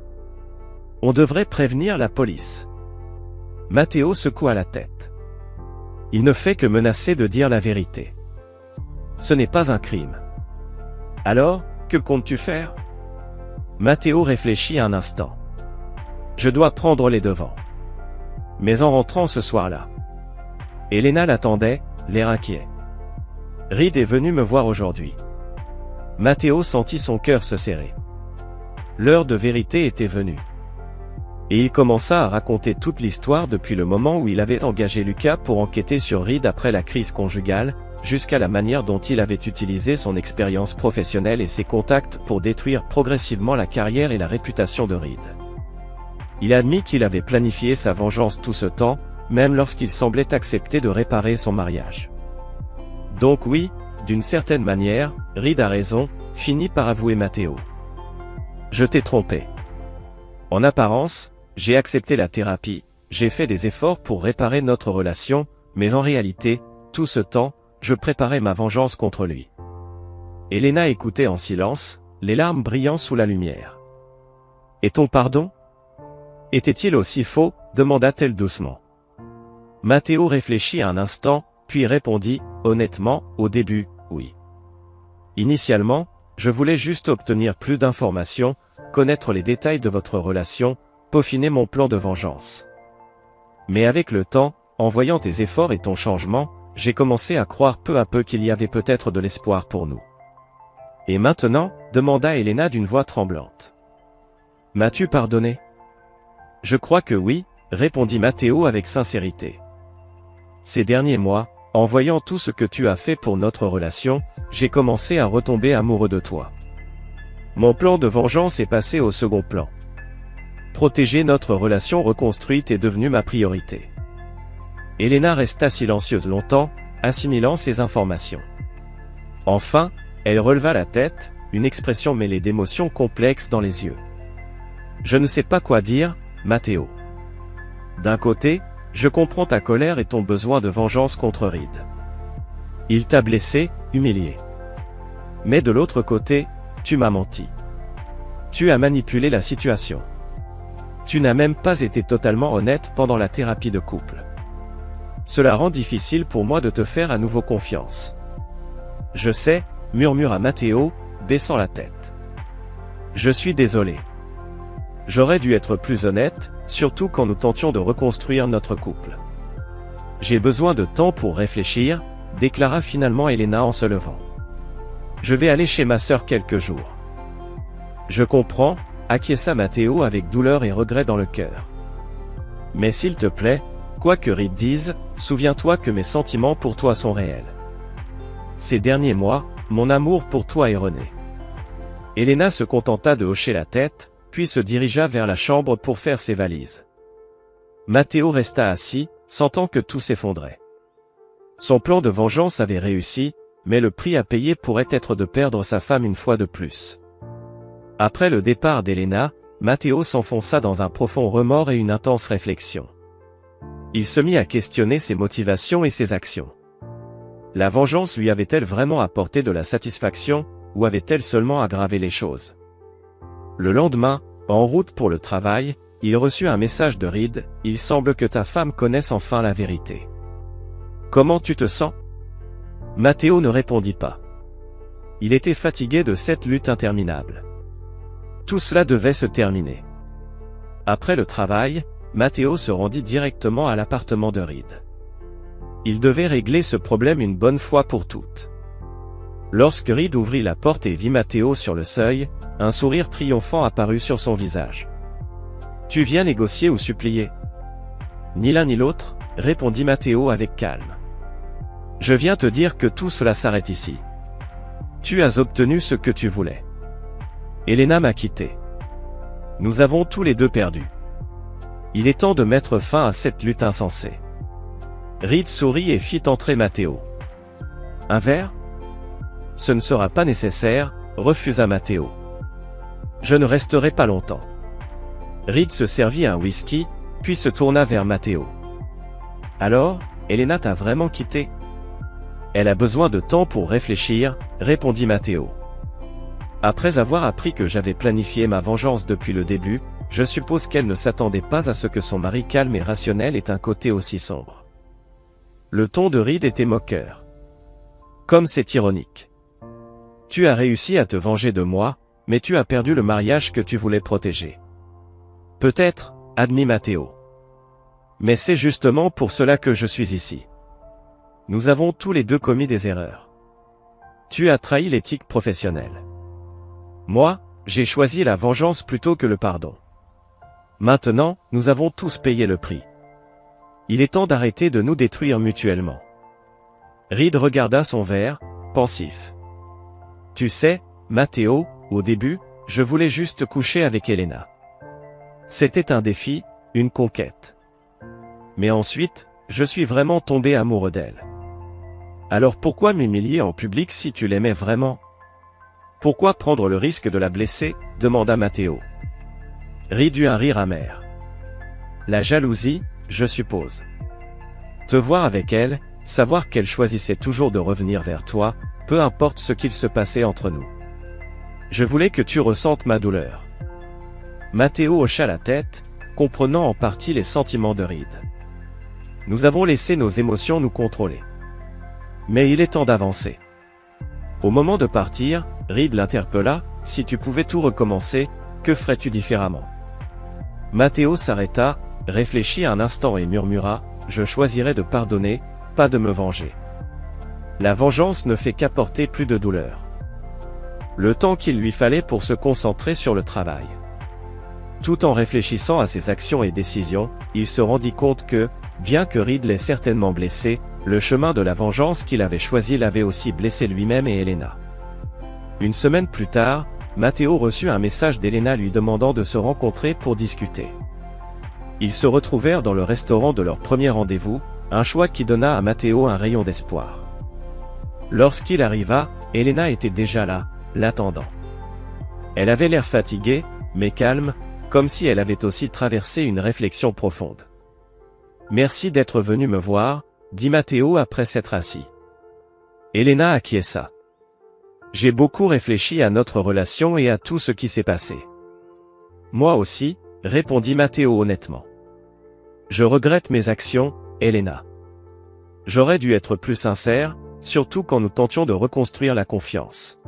On devrait prévenir la police. Matteo secoua la tête. Il ne fait que menacer de dire la vérité. Ce n'est pas un crime. Alors, que comptes-tu faire? Matteo réfléchit un instant. Je dois prendre les devants. Mais en rentrant ce soir-là. Elena l'attendait, l'air inquiet. Reed est venu me voir aujourd'hui. Matteo sentit son cœur se serrer. L'heure de vérité était venue. Et il commença à raconter toute l'histoire depuis le moment où il avait engagé Lucas pour enquêter sur Reed après la crise conjugale, jusqu'à la manière dont il avait utilisé son expérience professionnelle et ses contacts pour détruire progressivement la carrière et la réputation de Reed. Il admit qu'il avait planifié sa vengeance tout ce temps, même lorsqu'il semblait accepter de réparer son mariage. Donc oui, d'une certaine manière, Reed a raison, finit par avouer Matteo. Je t'ai trompé. En apparence, j'ai accepté la thérapie, j'ai fait des efforts pour réparer notre relation, mais en réalité, tout ce temps, je préparais ma vengeance contre lui. Elena écoutait en silence, les larmes brillant sous la lumière. Et ton pardon? Était-il aussi faux? Demanda-t-elle doucement. Matteo réfléchit un instant, puis répondit, honnêtement, au début, oui. Initialement, je voulais juste obtenir plus d'informations, connaître les détails de votre relation, peaufiner mon plan de vengeance. Mais avec le temps, en voyant tes efforts et ton changement, j'ai commencé à croire peu à peu qu'il y avait peut-être de l'espoir pour nous. Et maintenant, demanda Elena d'une voix tremblante. M'as-tu pardonné? Je crois que oui, répondit Matteo avec sincérité. Ces derniers mois, en voyant tout ce que tu as fait pour notre relation, j'ai commencé à retomber amoureux de toi. Mon plan de vengeance est passé au second plan. Protéger notre relation reconstruite est devenu ma priorité. Elena resta silencieuse longtemps, assimilant ces informations. Enfin, elle releva la tête, une expression mêlée d'émotions complexes dans les yeux. Je ne sais pas quoi dire, Matteo. D'un côté, je comprends ta colère et ton besoin de vengeance contre Reed. Il t'a blessé, humilié. Mais de l'autre côté, tu m'as menti. Tu as manipulé la situation. Tu n'as même pas été totalement honnête pendant la thérapie de couple. Cela rend difficile pour moi de te faire à nouveau confiance. Je sais, murmura Matteo, baissant la tête. Je suis désolé. J'aurais dû être plus honnête, surtout quand nous tentions de reconstruire notre couple. J'ai besoin de temps pour réfléchir, déclara finalement Elena en se levant. Je vais aller chez ma sœur quelques jours. Je comprends, acquiesça Matteo avec douleur et regret dans le cœur. Mais s'il te plaît, quoi que Reed dise, souviens-toi que mes sentiments pour toi sont réels. Ces derniers mois, mon amour pour toi est rené. Elena se contenta de hocher la tête, puis se dirigea vers la chambre pour faire ses valises. Matteo resta assis, sentant que tout s'effondrait. Son plan de vengeance avait réussi, mais le prix à payer pourrait être de perdre sa femme une fois de plus. Après le départ d'Elena, Matteo s'enfonça dans un profond remords et une intense réflexion. Il se mit à questionner ses motivations et ses actions. La vengeance lui avait-elle vraiment apporté de la satisfaction, ou avait-elle seulement aggravé les choses? Le lendemain, en route pour le travail, il reçut un message de Reed, « Il semble que ta femme connaisse enfin la vérité. » « Comment tu te sens ?» Matteo ne répondit pas. Il était fatigué de cette lutte interminable. Tout cela devait se terminer. Après le travail, Matteo se rendit directement à l'appartement de Reed. Il devait régler ce problème une bonne fois pour toutes. Lorsque Reed ouvrit la porte et vit Matteo sur le seuil, un sourire triomphant apparut sur son visage. « Tu viens négocier ou supplier ?» « Ni l'un ni l'autre, » répondit Matteo avec calme. « Je viens te dire que tout cela s'arrête ici. Tu as obtenu ce que tu voulais. Elena m'a quitté. Nous avons tous les deux perdu. Il est temps de mettre fin à cette lutte insensée. » Reed sourit et fit entrer Matteo. « Un verre ? » « Ce ne sera pas nécessaire, » refusa Matteo. « Je ne resterai pas longtemps. » Reed se servit un whisky, puis se tourna vers Matteo. « Alors, Elena t'a vraiment quitté ? » « Elle a besoin de temps pour réfléchir, » répondit Matteo. « Après avoir appris que j'avais planifié ma vengeance depuis le début, je suppose qu'elle ne s'attendait pas à ce que son mari calme et rationnel ait un côté aussi sombre. » Le ton de Reed était moqueur. « Comme c'est ironique. Tu as réussi à te venger de moi, mais tu as perdu le mariage que tu voulais protéger. » « Peut-être, » admit Matteo. « Mais c'est justement pour cela que je suis ici. Nous avons tous les deux commis des erreurs. Tu as trahi l'éthique professionnelle. Moi, j'ai choisi la vengeance plutôt que le pardon. Maintenant, nous avons tous payé le prix. Il est temps d'arrêter de nous détruire mutuellement. » Reed regarda son verre, pensif. « Tu sais, Matteo, au début, je voulais juste coucher avec Elena. C'était un défi, une conquête. Mais ensuite, je suis vraiment tombé amoureux d'elle. Alors pourquoi m'humilier en public si tu l'aimais vraiment? Pourquoi prendre le risque de la blesser? Demanda Matteo. Reed eut un rire amer. La jalousie, je suppose. Te voir avec elle, savoir qu'elle choisissait toujours de revenir vers toi, peu importe ce qu'il se passait entre nous. Je voulais que tu ressentes ma douleur. Matteo hocha la tête, comprenant en partie les sentiments de Reed. Nous avons laissé nos émotions nous contrôler. Mais il est temps d'avancer. Au moment de partir, Reed l'interpella, « Si tu pouvais tout recommencer, que ferais-tu différemment? Matteo s'arrêta, réfléchit un instant et murmura, je choisirais de pardonner, pas de me venger. La vengeance ne fait qu'apporter plus de douleur. Le temps qu'il lui fallait pour se concentrer sur le travail. Tout en réfléchissant à ses actions et décisions, il se rendit compte que, bien que Reed l'ait certainement blessé, le chemin de la vengeance qu'il avait choisi l'avait aussi blessé lui-même et Elena. Une semaine plus tard, Matteo reçut un message d'Elena lui demandant de se rencontrer pour discuter. Ils se retrouvèrent dans le restaurant de leur premier rendez-vous, un choix qui donna à Matteo un rayon d'espoir. Lorsqu'il arriva, Elena était déjà là, l'attendant. Elle avait l'air fatiguée, mais calme, comme si elle avait aussi traversé une réflexion profonde. « Merci d'être venu me voir », dit Matteo après s'être assis. Elena acquiesça. « J'ai beaucoup réfléchi à notre relation et à tout ce qui s'est passé. »« Moi aussi », répondit Matteo honnêtement. « Je regrette mes actions, Elena. J'aurais dû être plus sincère, surtout quand nous tentions de reconstruire la confiance. »«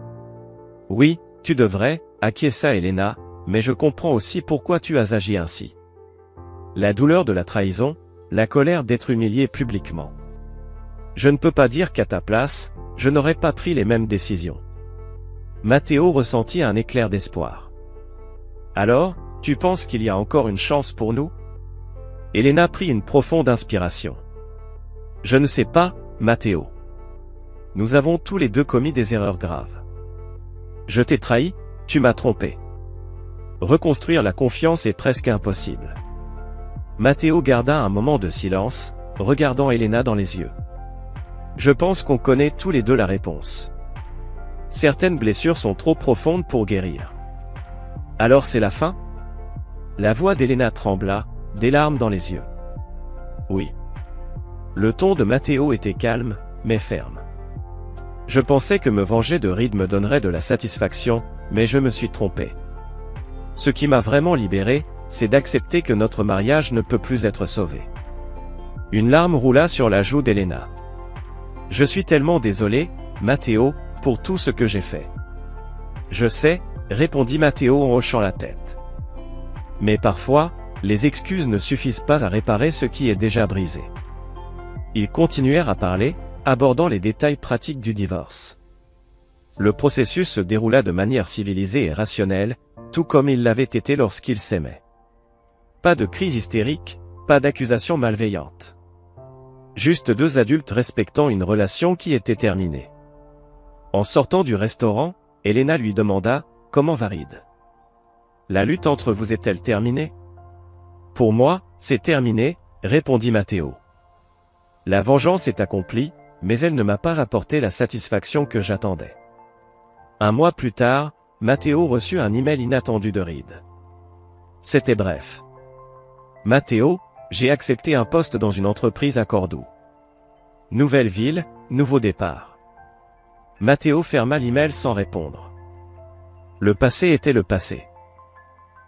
Oui, tu devrais, » acquiesça Elena, « mais je comprends aussi pourquoi tu as agi ainsi. La douleur de la trahison, la colère d'être humilié publiquement. Je ne peux pas dire qu'à ta place, je n'aurais pas pris les mêmes décisions. » Matteo ressentit un éclair d'espoir. « Alors, tu penses qu'il y a encore une chance pour nous ?» Elena prit une profonde inspiration. « Je ne sais pas, Matteo. Nous avons tous les deux commis des erreurs graves. Je t'ai trahi, tu m'as trompé. Reconstruire la confiance est presque impossible. » Matteo garda un moment de silence, regardant Elena dans les yeux. « Je pense qu'on connaît tous les deux la réponse. Certaines blessures sont trop profondes pour guérir. Alors c'est la fin ?» La voix d'Elena trembla, des larmes dans les yeux. « Oui. » Le ton de Matteo était calme, mais ferme. « Je pensais que me venger de Reed me donnerait de la satisfaction, mais je me suis trompé. Ce qui m'a vraiment libéré, c'est d'accepter que notre mariage ne peut plus être sauvé. » Une larme roula sur la joue d'Elena. « Je suis tellement désolé, Matteo, pour tout ce que j'ai fait. »« Je sais, » répondit Matteo en hochant la tête. « Mais parfois, les excuses ne suffisent pas à réparer ce qui est déjà brisé. » Ils continuèrent à parler, abordant les détails pratiques du divorce. Le processus se déroula de manière civilisée et rationnelle, tout comme il l'avait été lorsqu'ils s'aimaient. Pas de crise hystérique, pas d'accusations malveillantes. Juste deux adultes respectant une relation qui était terminée. En sortant du restaurant, Elena lui demanda « Comment va Reed ? La lutte entre vous est-elle terminée ?»« Pour moi, c'est terminé, » répondit Matteo. « La vengeance est accomplie, mais elle ne m'a pas apporté la satisfaction que j'attendais. » Un mois plus tard, Matteo reçut un email inattendu de Reed. C'était bref. « Matteo, j'ai accepté un poste dans une entreprise à Cordoue. Nouvelle ville, nouveau départ. » Matteo ferma l'email sans répondre. Le passé était le passé.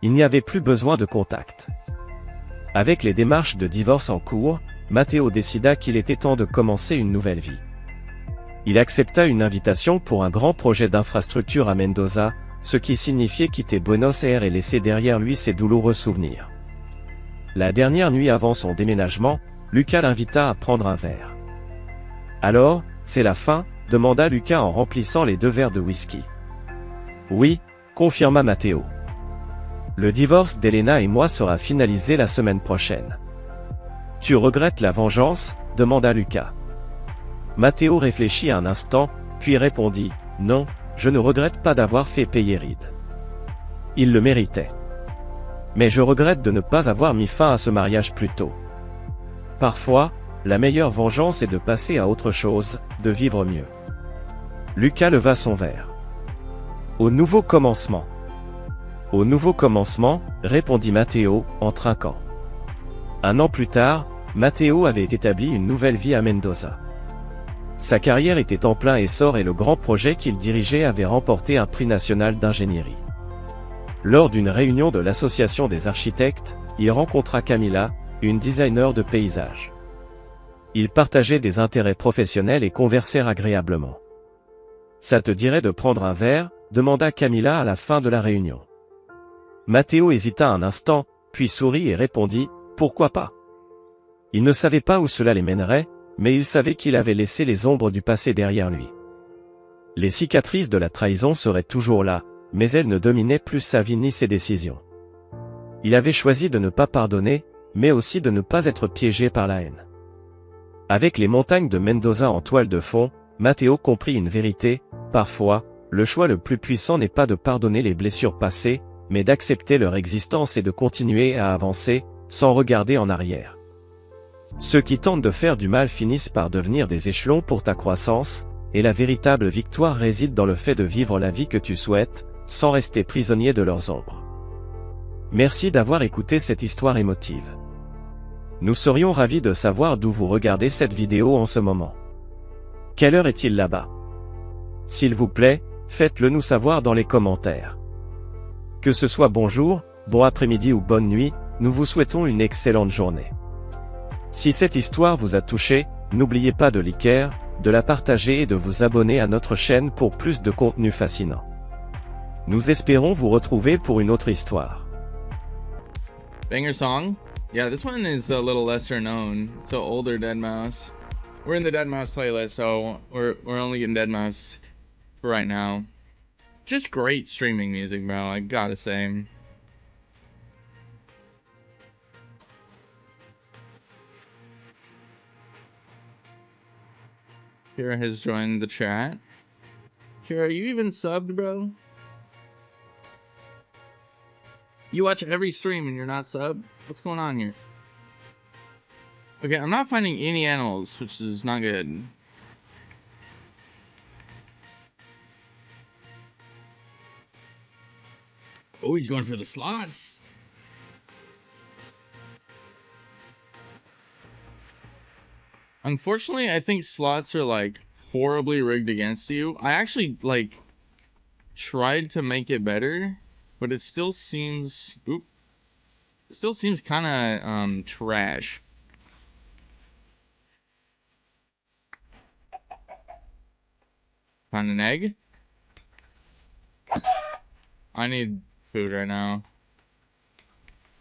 Il n'y avait plus besoin de contact. Avec les démarches de divorce en cours, Matteo décida qu'il était temps de commencer une nouvelle vie. Il accepta une invitation pour un grand projet d'infrastructure à Mendoza, ce qui signifiait quitter Buenos Aires et laisser derrière lui ses douloureux souvenirs. La dernière nuit avant son déménagement, Lucas l'invita à prendre un verre. « Alors, c'est la fin ?» demanda Lucas en remplissant les 2 verres de whisky. « Oui », confirma Matteo. « Le divorce d'Elena et moi sera finalisé la semaine prochaine. »« Tu regrettes la vengeance ?» demanda Lucas. Matteo réfléchit un instant, puis répondit « Non, je ne regrette pas d'avoir fait payer Reed. Il le méritait. Mais je regrette de ne pas avoir mis fin à ce mariage plus tôt. Parfois, la meilleure vengeance est de passer à autre chose, de vivre mieux. » Lucas leva son verre. « Au nouveau commencement. »« Au nouveau commencement, » répondit Matteo, en trinquant. 1 an plus tard, Matteo avait établi une nouvelle vie à Mendoza. Sa carrière était en plein essor et le grand projet qu'il dirigeait avait remporté un prix national d'ingénierie. Lors d'une réunion de l'association des architectes, il rencontra Camila, une designer de paysages. Ils partageaient des intérêts professionnels et conversèrent agréablement. « Ça te dirait de prendre un verre ?» demanda Camila à la fin de la réunion. Matteo hésita un instant, puis sourit et répondit « Pourquoi pas ?» Il ne savait pas où cela les mènerait, mais il savait qu'il avait laissé les ombres du passé derrière lui. Les cicatrices de la trahison seraient toujours là, mais elles ne dominaient plus sa vie ni ses décisions. Il avait choisi de ne pas pardonner, mais aussi de ne pas être piégé par la haine. Avec les montagnes de Mendoza en toile de fond, Matteo comprit une vérité: parfois, le choix le plus puissant n'est pas de pardonner les blessures passées, mais d'accepter leur existence et de continuer à avancer, sans regarder en arrière. Ceux qui tentent de faire du mal finissent par devenir des échelons pour ta croissance, et la véritable victoire réside dans le fait de vivre la vie que tu souhaites, sans rester prisonnier de leurs ombres. Merci d'avoir écouté cette histoire émotive. Nous serions ravis de savoir d'où vous regardez cette vidéo en ce moment. Quelle heure est-il là-bas? S'il vous plaît, faites-le nous savoir dans les commentaires. Que ce soit bonjour, bon après-midi ou bonne nuit, nous vous souhaitons une excellente journée. Si cette histoire vous a touché, n'oubliez pas de liker, de la partager et de vous abonner à notre chaîne pour plus de contenu fascinant. Nous espérons vous retrouver pour une autre histoire.
Banger song. Yeah, this one is a little lesser known. It's an older Deadmau5. We're in the Deadmau5 playlist, so we're only getting Deadmau5 for right now. Just great streaming music, bro. I gotta say. Kira has joined the chat. Kira, are you even subbed, bro? You watch every stream and you're not subbed? What's going on here? Okay, I'm not finding any animals, which is not good. Oh, he's going for the slots. Unfortunately, I think slots are like horribly rigged against you. I actually like tried to make it better, but it still seems kind of trash. Find an egg. I need food right now.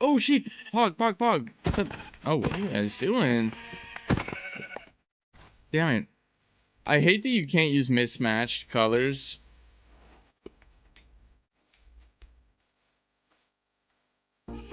Oh shit! Pog. What's up? Oh, what are you guys doing? Damn it. I hate that you can't use mismatched colors